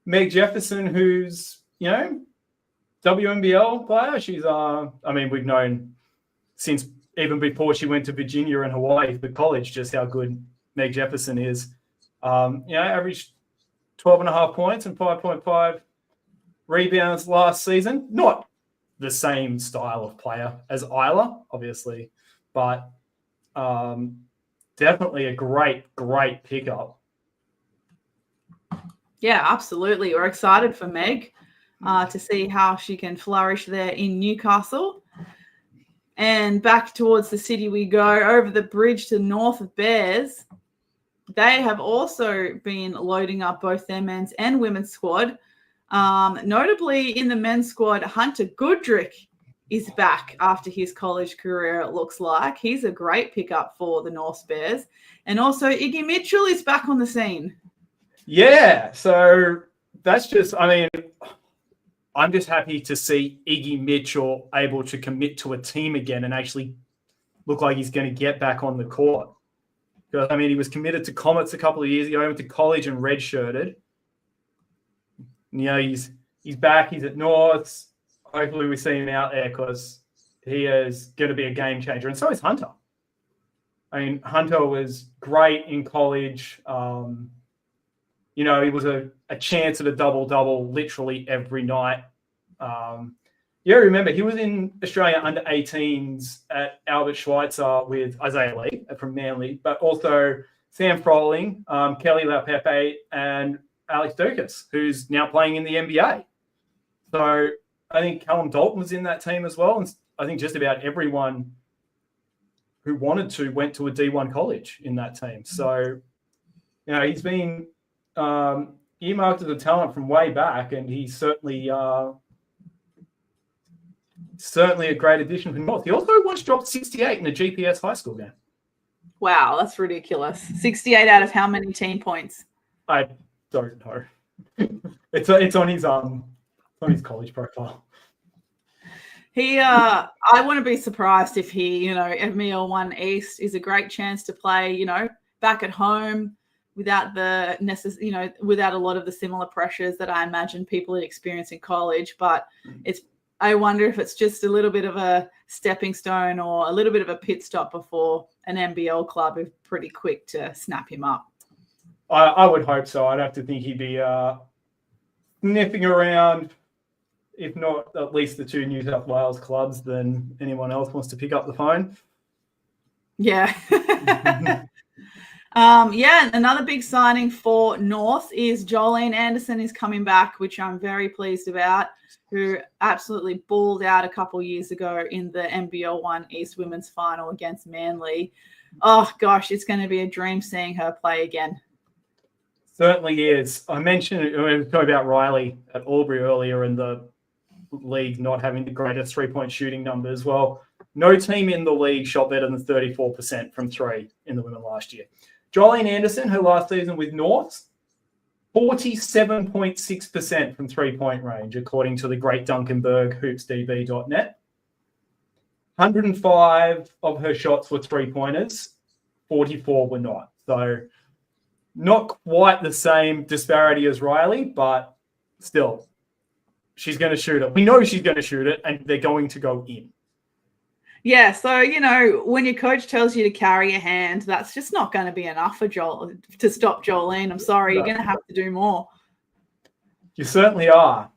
Meg Jefferson, who's, WNBL player. She's, we've known since even before she went to Virginia and Hawaii for college just how good Meg Jefferson is. Averaged 12.5 points and 5.5 rebounds last season. Not the same style of player as Isla, obviously, but definitely a great pickup. Yeah, absolutely. We're excited for Meg to see how she can flourish there in Newcastle. And back towards the city we go, over the bridge to north of Bears. They have also been loading up both their men's and women's squad. Notably in the men's squad, Hunter Goodrick is back after his college career, it looks like. He's a great pickup for the North Bears. And also Iggy Mitchell is back on the scene. Yeah, so that's just, I'm just happy to see Iggy Mitchell able to commit to a team again and actually look like he's going to get back on the court. Because, he was committed to Comets a couple of years ago. He went to college and redshirted. He's back. He's at Norths. Hopefully we see him out there because he is going to be a game changer. And so is Hunter. Hunter was great in college. He was a chance at a double-double literally every night. Remember, he was in Australia under-18s at Albert Schweitzer with Isaiah Lee from Manly, but also Sam Froling, Kelly LaPepe, and Alex Dukas, who's now playing in the NBA. So I think Callum Dalton was in that team as well. And I think just about everyone who wanted to went to a D1 college in that team. So, he's been earmarked as a talent from way back, and he's certainly a great addition for North. He also once dropped 68 in a GPS high school game. Wow, that's ridiculous. 68 out of how many team points? I don't know. It's on his college profile. I wouldn't be surprised if he, NBL1 East is a great chance to play, back at home without without a lot of the similar pressures that I imagine people experience in college. But I wonder if it's just a little bit of a stepping stone or a little bit of a pit stop before an NBL club is pretty quick to snap him up. I would hope so. I'd have to think he'd be sniffing around, if not at least the two New South Wales clubs, then anyone else wants to pick up the phone. Yeah. Another big signing for North is Jolene Anderson is coming back, which I'm very pleased about, who absolutely balled out a couple years ago in the NBL1 East Women's Final against Manly. Oh, gosh, it's going to be a dream seeing her play again. Certainly is. I mentioned we were talking about Riley at Albury earlier in the league not having the greatest three-point shooting numbers. Well, no team in the league shot better than 34% from three in the women last year. Jolene Anderson, her last season with North, 47.6% from three-point range, according to the great Duncanberg, hoopsdb.net. 105 of her shots were three-pointers, 44 were not. So not quite the same disparity as Riley, but still, she's going to shoot it. We know she's going to shoot it, and they're going to go in. Yeah, so, when your coach tells you to carry a hand, that's just not going to be enough for to stop Jolene. I'm sorry, You're going to have to do more. You certainly are.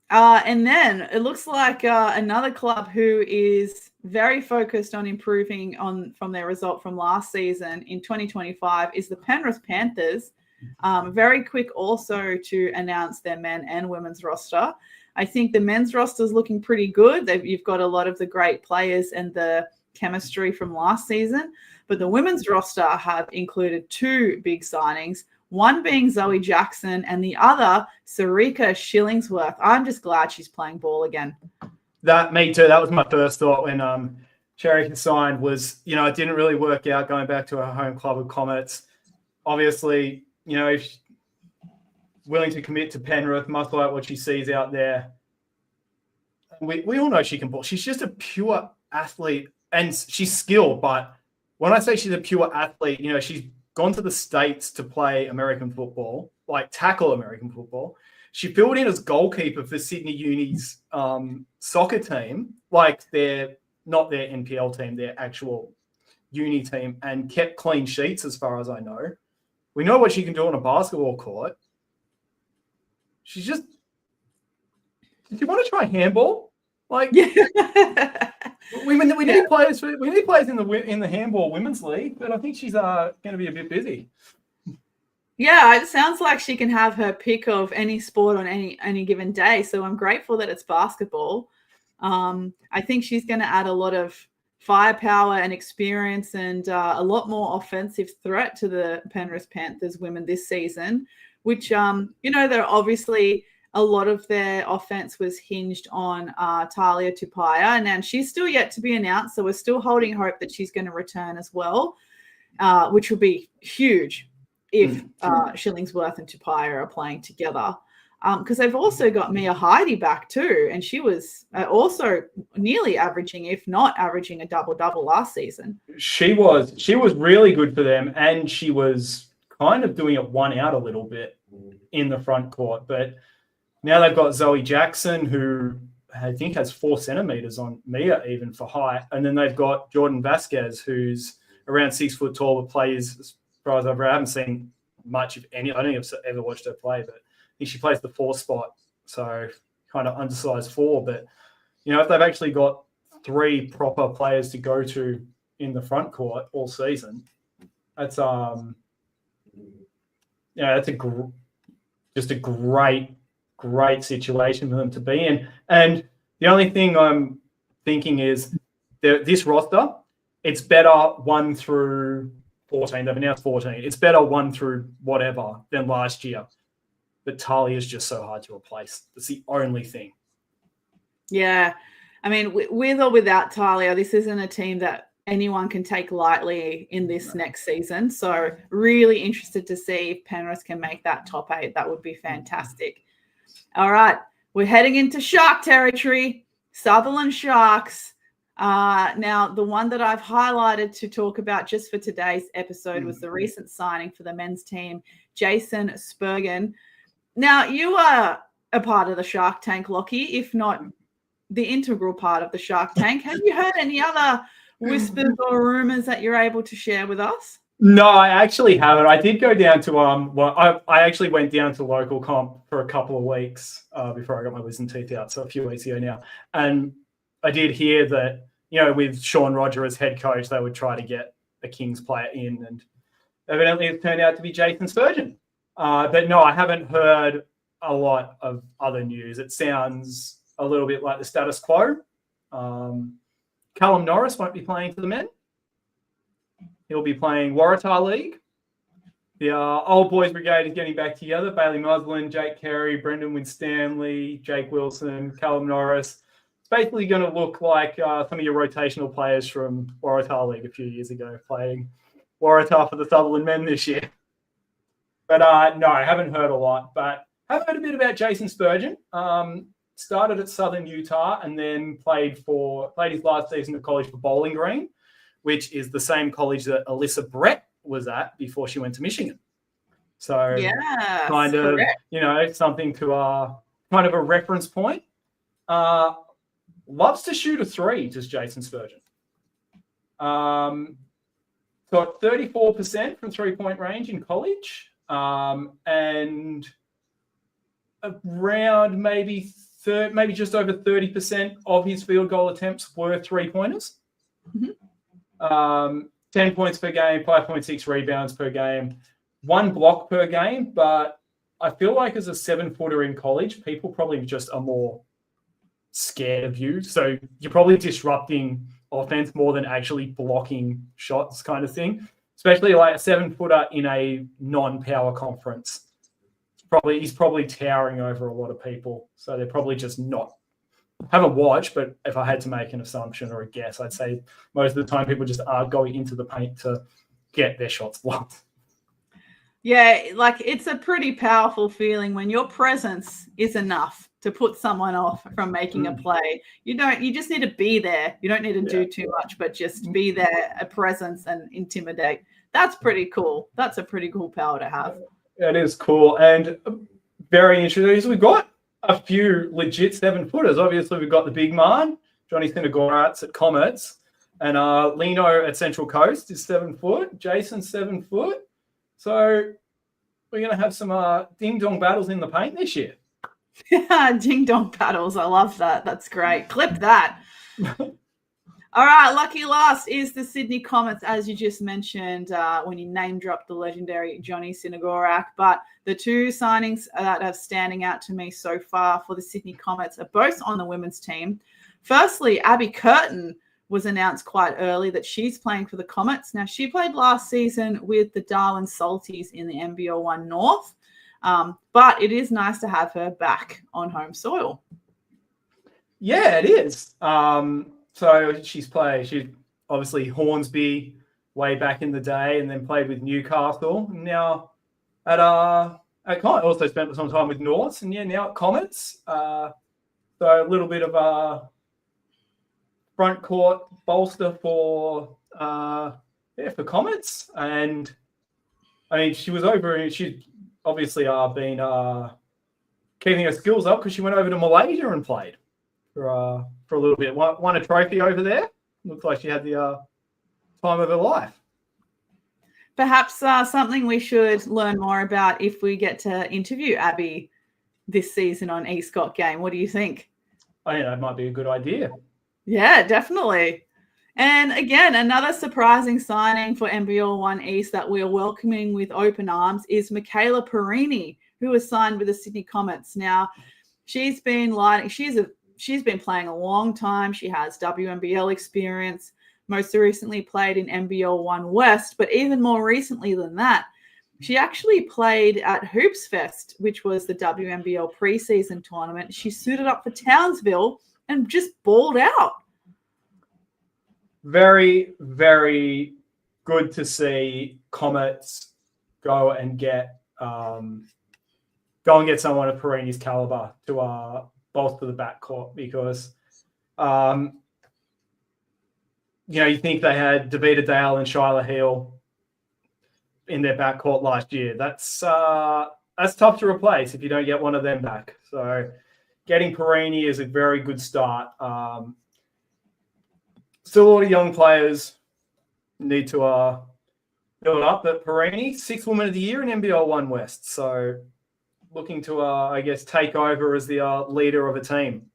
And then it looks like another club who is very focused on improving from their result from last season in 2025 is the Penrith Panthers. Very quick also to announce their men and women's roster. I think the men's roster is looking pretty good. You've got a lot of the great players and the chemistry from last season. But the women's roster have included two big signings, one being Zoe Jackson and the other, Sarika Shillingsworth. I'm just glad she's playing ball again. Me too. That was my first thought when Sharika signed was, it didn't really work out going back to her home club with Comets. Obviously, if she's willing to commit to Penrith, must like what she sees out there. We all know she can ball. She's just a pure athlete and she's skilled. But when I say she's a pure athlete, she's gone to the States to play American football, like tackle American football. She filled in as goalkeeper for Sydney Uni's soccer team, like they're not their NPL team, their actual uni team, and kept clean sheets as far as I know. We know what she can do on a basketball court. She's just... Did you want to try handball? Like, we need players. We need players in the handball women's league, but I think she's going to be a bit busy. Yeah, it sounds like she can have her pick of any sport on any given day. So I'm grateful that it's basketball. I think she's going to add a lot of firepower and experience and a lot more offensive threat to the Penrith Panthers women this season, which, they're obviously a lot of their offense was hinged on Talia Tupaya, and she's still yet to be announced. So we're still holding hope that she's going to return as well, which will be huge if Shillingsworth and Tupaya are playing together. Because they've also got Mia Heidi back too, and she was also nearly averaging, if not averaging, a double-double last season. She was really good for them, and she was kind of doing it one out a little bit in the front court. But now they've got Zoe Jackson, who I think has 4 centimeters on Mia even for height, and then they've got Jordan Vasquez, who's around 6 foot tall, but plays, as far as I haven't seen much, if any. I don't think I've ever watched her play, but I think she plays the 4 spot, so kind of undersized 4. But if they've actually got 3 proper players to go to in the front court all season, that's that's just a great situation for them to be in. And the only thing I'm thinking is this roster, it's better 1 through 14. They've announced 14. It's better 1 through whatever than last year. But Talia is just so hard to replace. That's the only thing. Yeah. I mean, with or without Talia, this isn't a team that anyone can take lightly in this next season. So really interested to see if Penrith can make that top 8. That would be fantastic. All right. We're heading into Shark territory, Sutherland Sharks. Now, the one that I've highlighted to talk about just for today's episode was the recent signing for the men's team, Jason Spurgeon. Now, you are a part of the Shark Tank, Lockie, if not the integral part of the Shark Tank. Have you heard any other whispers or rumors that you're able to share with us? No, I actually haven't. I did go down to I actually went down to local comp for a couple of weeks before I got my wisdom teeth out, so a few weeks ago now. And I did hear that, with Sean Roger as head coach, they would try to get a Kings player in, and evidently it turned out to be Jason Spurgeon. But no, I haven't heard a lot of other news. It sounds a little bit like the status quo. Callum Norris won't be playing for the men. He'll be playing Waratah League. The old boys brigade is getting back together. Bailey Muslin, Jake Carey, Brendan Winstanley, Jake Wilson, Callum Norris. It's basically going to look like some of your rotational players from Waratah League a few years ago playing Waratah for the Sutherland men this year. But no, I haven't heard a lot. But I have heard a bit about Jason Spurgeon. Started at Southern Utah and then played his last season at college for Bowling Green, which is the same college that Alyssa Brett was at before she went to Michigan. So yeah, kind of, something to kind of a reference point. Loves to shoot a 3, does Jason Spurgeon. Got 34% from 3-point range in college, and around maybe just over 30% of his field goal attempts were 3-pointers. Mm-hmm. 10 points per game, 5.6 rebounds per game, 1 block per game. But I feel like as a 7-footer in college, people probably just are more scared of you. So you're probably disrupting offense more than actually blocking shots kind of thing, especially like a 7-footer in a non-power conference. He's probably towering over a lot of people. So they're probably just not. I haven't watched, but if I had to make an assumption or a guess, I'd say most of the time people just are going into the paint to get their shots blocked. Yeah, like it's a pretty powerful feeling when your presence is enough to put someone off from making a play. You just need to be there. You don't need to do too much, but just be there, a presence, and intimidate. That's pretty cool. That's a pretty cool power to have. It is cool and very interesting. We've got a few legit 7-footers. Obviously, we've got the big man, Johnny Sinagorat's at Comets, and Lino at Central Coast is 7 foot. Jason's 7 foot. So we're going to have some ding-dong battles in the paint this year. Yeah, ding-dong battles. I love that. That's great. Clip that. All right, lucky last is the Sydney Comets, as you just mentioned when you name-dropped the legendary Johnny Sinagorak. But the two signings that are standing out to me so far for the Sydney Comets are both on the women's team. Firstly, Abby Curtin was announced quite early that she's playing for the Comets. Now, she played last season with the Darwin Salties in the NBL1 North, but it is nice to have her back on home soil. Yeah, it is. So she's obviously Hornsby way back in the day, and then played with Newcastle. Now at Comets, also spent some time with Norths, and now at Comets. So a little bit of a front court bolster for Comets, and I mean she's obviously been keeping her skills up because she went over to Malaysia and played for a little bit. Won a trophy over there. Looks like she had the time of her life. Perhaps something we should learn more about if we get to interview Abby this season on East Got Game. What do you think? I think that might be a good idea. Yeah, definitely. And again, another surprising signing for NBL1 East that we're welcoming with open arms is Michaela Perini, who was signed with the Sydney Comets. Now, she's been playing a long time. She has WNBL experience, most recently played in NBL1 West, but even more recently than that, she actually played at Hoops Fest, which was the WNBL preseason tournament. She suited up for Townsville and just balled out. Very, very good to see Comets go and get someone of Perini's caliber to bolster the backcourt, because you think they had Davida Dale and Shyla Heal in their backcourt last year. That's tough to replace if you don't get one of them back. So getting Perini is a very good start. Still a lot of young players need to build up, but Perini, 6th Woman of the Year in NBL1 West. So looking to, take over as the leader of a team.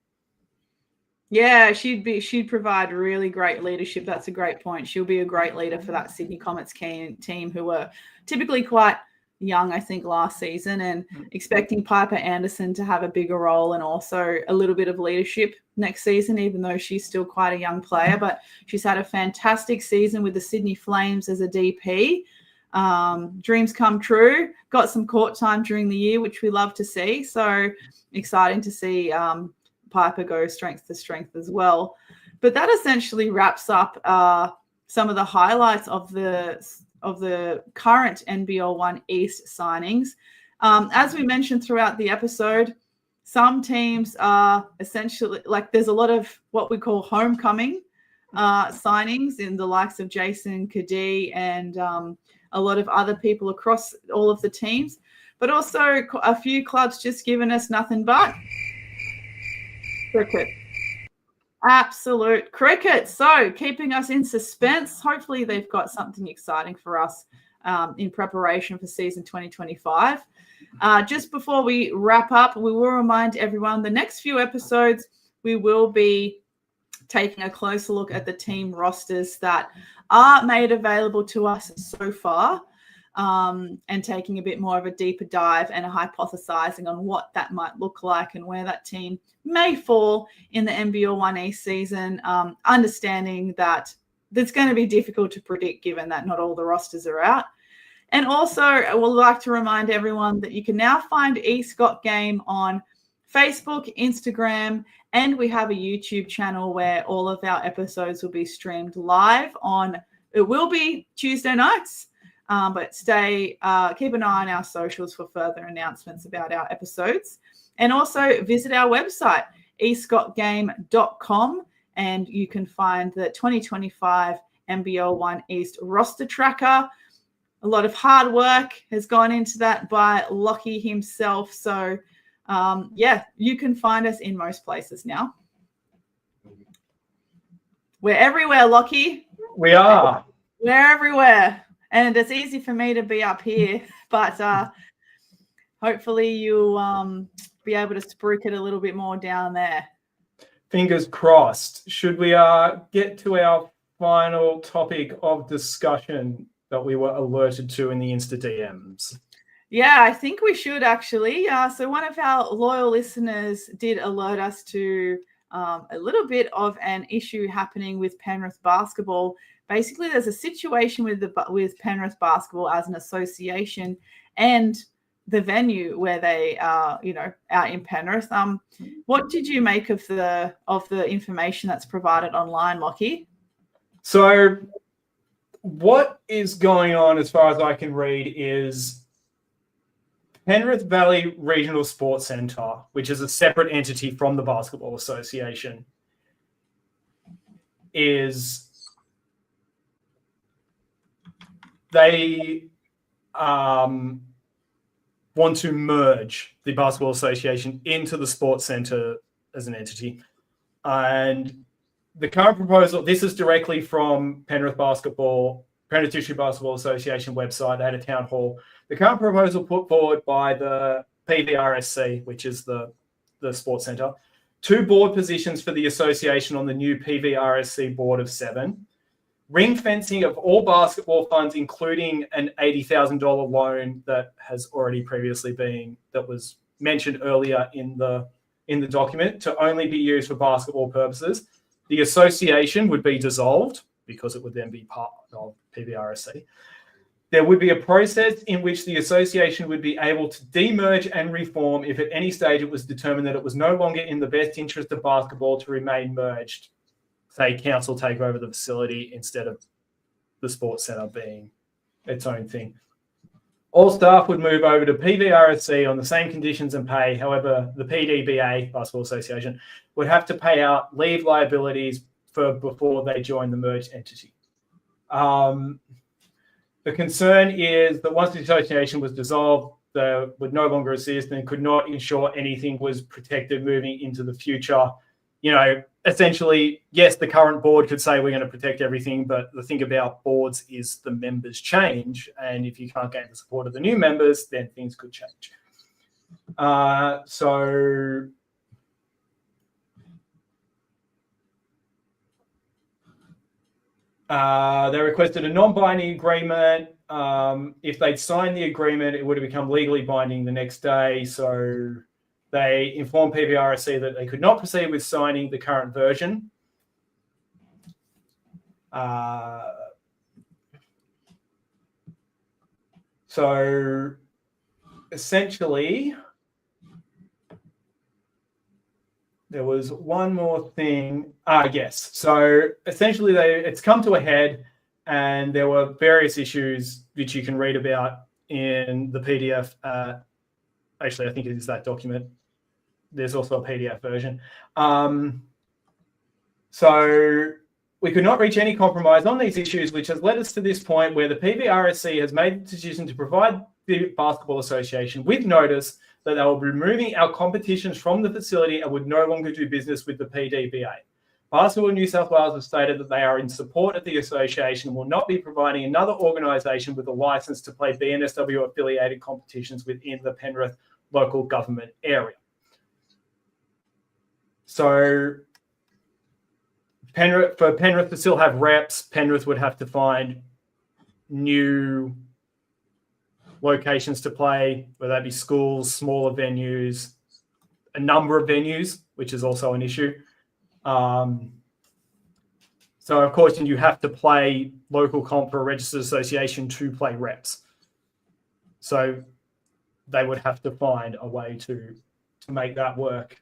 Yeah, she'd provide really great leadership. That's a great point. She'll be a great leader for that Sydney Comets team, who were typically quite young, I think, last season, and expecting Piper Anderson to have a bigger role and also a little bit of leadership next season, even though she's still quite a young player. But she's had a fantastic season with the Sydney Flames as a DP. Dreams come true. Got some court time during the year, which we love to see. So exciting to see Piper go strength to strength as well. But that essentially wraps up some of the highlights of the current NBL1 East signings. As we mentioned throughout the episode, some teams are essentially there's a lot of what we call homecoming signings in the likes of Jason Kadee and a lot of other people across all of the teams, but also a few clubs just giving us nothing but cricket. Absolute cricket. So keeping us in suspense. Hopefully they've got something exciting for us in preparation for season 2025. Just before we wrap up, we will remind everyone the next few episodes we will be taking a closer look at the team rosters that are made available to us so far, and taking a bit more of a deeper dive and a hypothesizing on what that might look like and where that team may fall in the NBL1 East season, understanding that it's going to be difficult to predict given that not all the rosters are out. And also, I would like to remind everyone that you can now find East Got Game on Facebook, Instagram, and we have a YouTube channel where all of our episodes will be streamed live on, it will be Tuesday nights, but keep an eye on our socials for further announcements about our episodes. And also visit our website, escottgame.com, and you can find the 2025 NBL1 East roster tracker. A lot of hard work has gone into that by Lockie himself. So, you can find us in most places now. We're everywhere, Lockie. We are. We're everywhere. And it's easy for me to be up here, but hopefully you'll be able to spruik it a little bit more down there. Fingers crossed. Should we get to our final topic of discussion that we were alerted to in the Insta DMs? Yeah, I think we should actually. So one of our loyal listeners did alert us to a little bit of an issue happening with Penrith basketball. Basically, there's a situation with Penrith basketball as an association and the venue where they are, out in Penrith. What did you make of the information that's provided online, Lockie? So what is going on, as far as I can read, is Penrith Valley Regional Sports Centre, which is a separate entity from the Basketball Association, they want to merge the Basketball Association into the Sports Centre as an entity. And the current proposal, this is directly from Penrith District Basketball Association website. They had a town hall. The current proposal put forward by the PVRSC, which is the Sports Centre, 2 board positions for the association on the new PVRSC board of 7, ring fencing of all basketball funds, including an $80,000 loan that has already previously that was mentioned earlier in the document, to only be used for basketball purposes. The association would be dissolved because it would then be part of PVRSC. There would be a process in which the association would be able to demerge and reform if at any stage it was determined that it was no longer in the best interest of basketball to remain merged. Say council take over the facility instead of the Sports Centre being its own thing. All staff would move over to PVRSC on the same conditions and pay. However, the PDBA, Basketball Association, would have to pay out leave liabilities before they join the merged entity. The concern is that once the association was dissolved, they would no longer assist and could not ensure anything was protected moving into the future. Essentially, yes, the current board could say we're going to protect everything, but the thing about boards is the members change, and if you can't gain the support of the new members, then things could change. They requested a non-binding agreement. If they'd signed the agreement, it would have become legally binding the next day. So they informed PVRSC that they could not proceed with signing the current version. So essentially, there was one more thing. Yes. So essentially, it's come to a head, and there were various issues which you can read about in the PDF. Actually, I think it is that document. There's also a PDF version. So we could not reach any compromise on these issues, which has led us to this point where the PVRSC has made the decision to provide the Basketball Association with notice that they will be removing our competitions from the facility and would no longer do business with the PDBA. Basketball New South Wales has stated that they are in support of the association and will not be providing another organisation with a licence to play BNSW-affiliated competitions within the Penrith local government area. So for Penrith to still have reps, Penrith would have to find new locations to play, whether that be schools, smaller venues, a number of venues, which is also an issue. So, of course, you have to play local comp for a registered association to play reps. So they would have to find a way to make that work.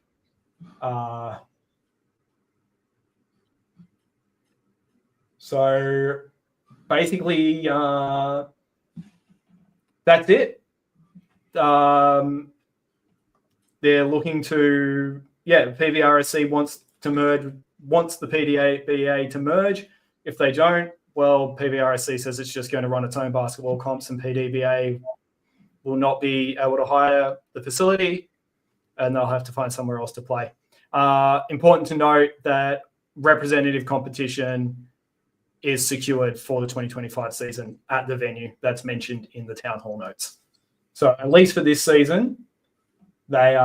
So basically, that's it. they're looking to, PVRSC wants the PDBA to merge. If they don't, well, PVRSC says it's just going to run its own basketball comps, and PDBA will not be able to hire the facility, and they'll have to find somewhere else to play. Important to note that representative competition is secured for the 2025 season at the venue that's mentioned in the town hall notes. So at least for this season, they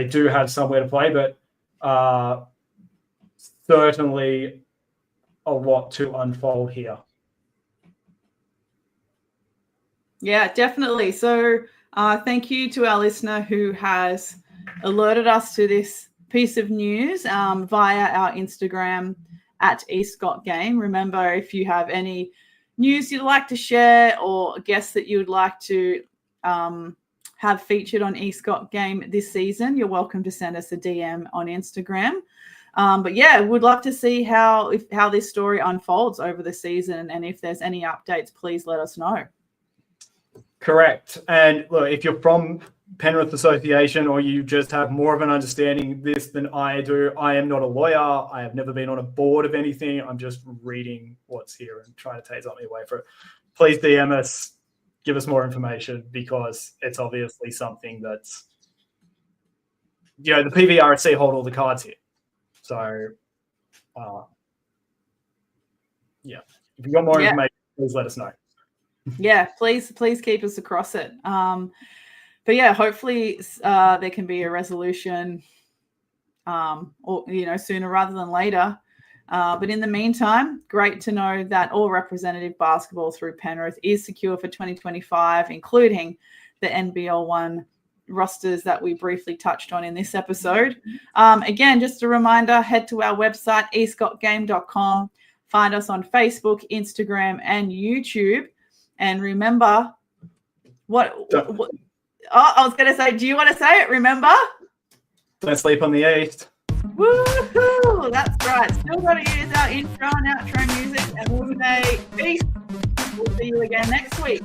do have somewhere to play, but certainly a lot to unfold here. Yeah, definitely. So thank you to our listener who has alerted us to this piece of news via our Instagram at @EastScottGame. Remember, if you have any news you'd like to share or guests that you would like to have featured on East Game this season, you're welcome to send us a DM on Instagram. But yeah, we'd love to see how this story unfolds over the season, and if there's any updates, please let us know. Correct. And look, if you're from Penrith Association or you just have more of an understanding of this than I do, I am not a lawyer. I have never been on a board of anything. I'm just reading what's here and trying to take something away from it. Please DM us, give us more information, because it's obviously something that's, the PVRSC hold all the cards here. So, if you've got more information, please let us know. Yeah, please keep us across it. But yeah, hopefully there can be a resolution, or sooner rather than later. But in the meantime, great to know that all representative basketball through Penrith is secure for 2025, including the NBL1 rosters that we briefly touched on in this episode. Again, just a reminder, head to our website, escottgame.com. Find us on Facebook, Instagram, and YouTube. And remember, I was going to say, do you want to say it? Remember? Don't sleep on the East. Woohoo! That's right. Still got to use our intro and outro music, and we'll say peace. We'll see you again next week.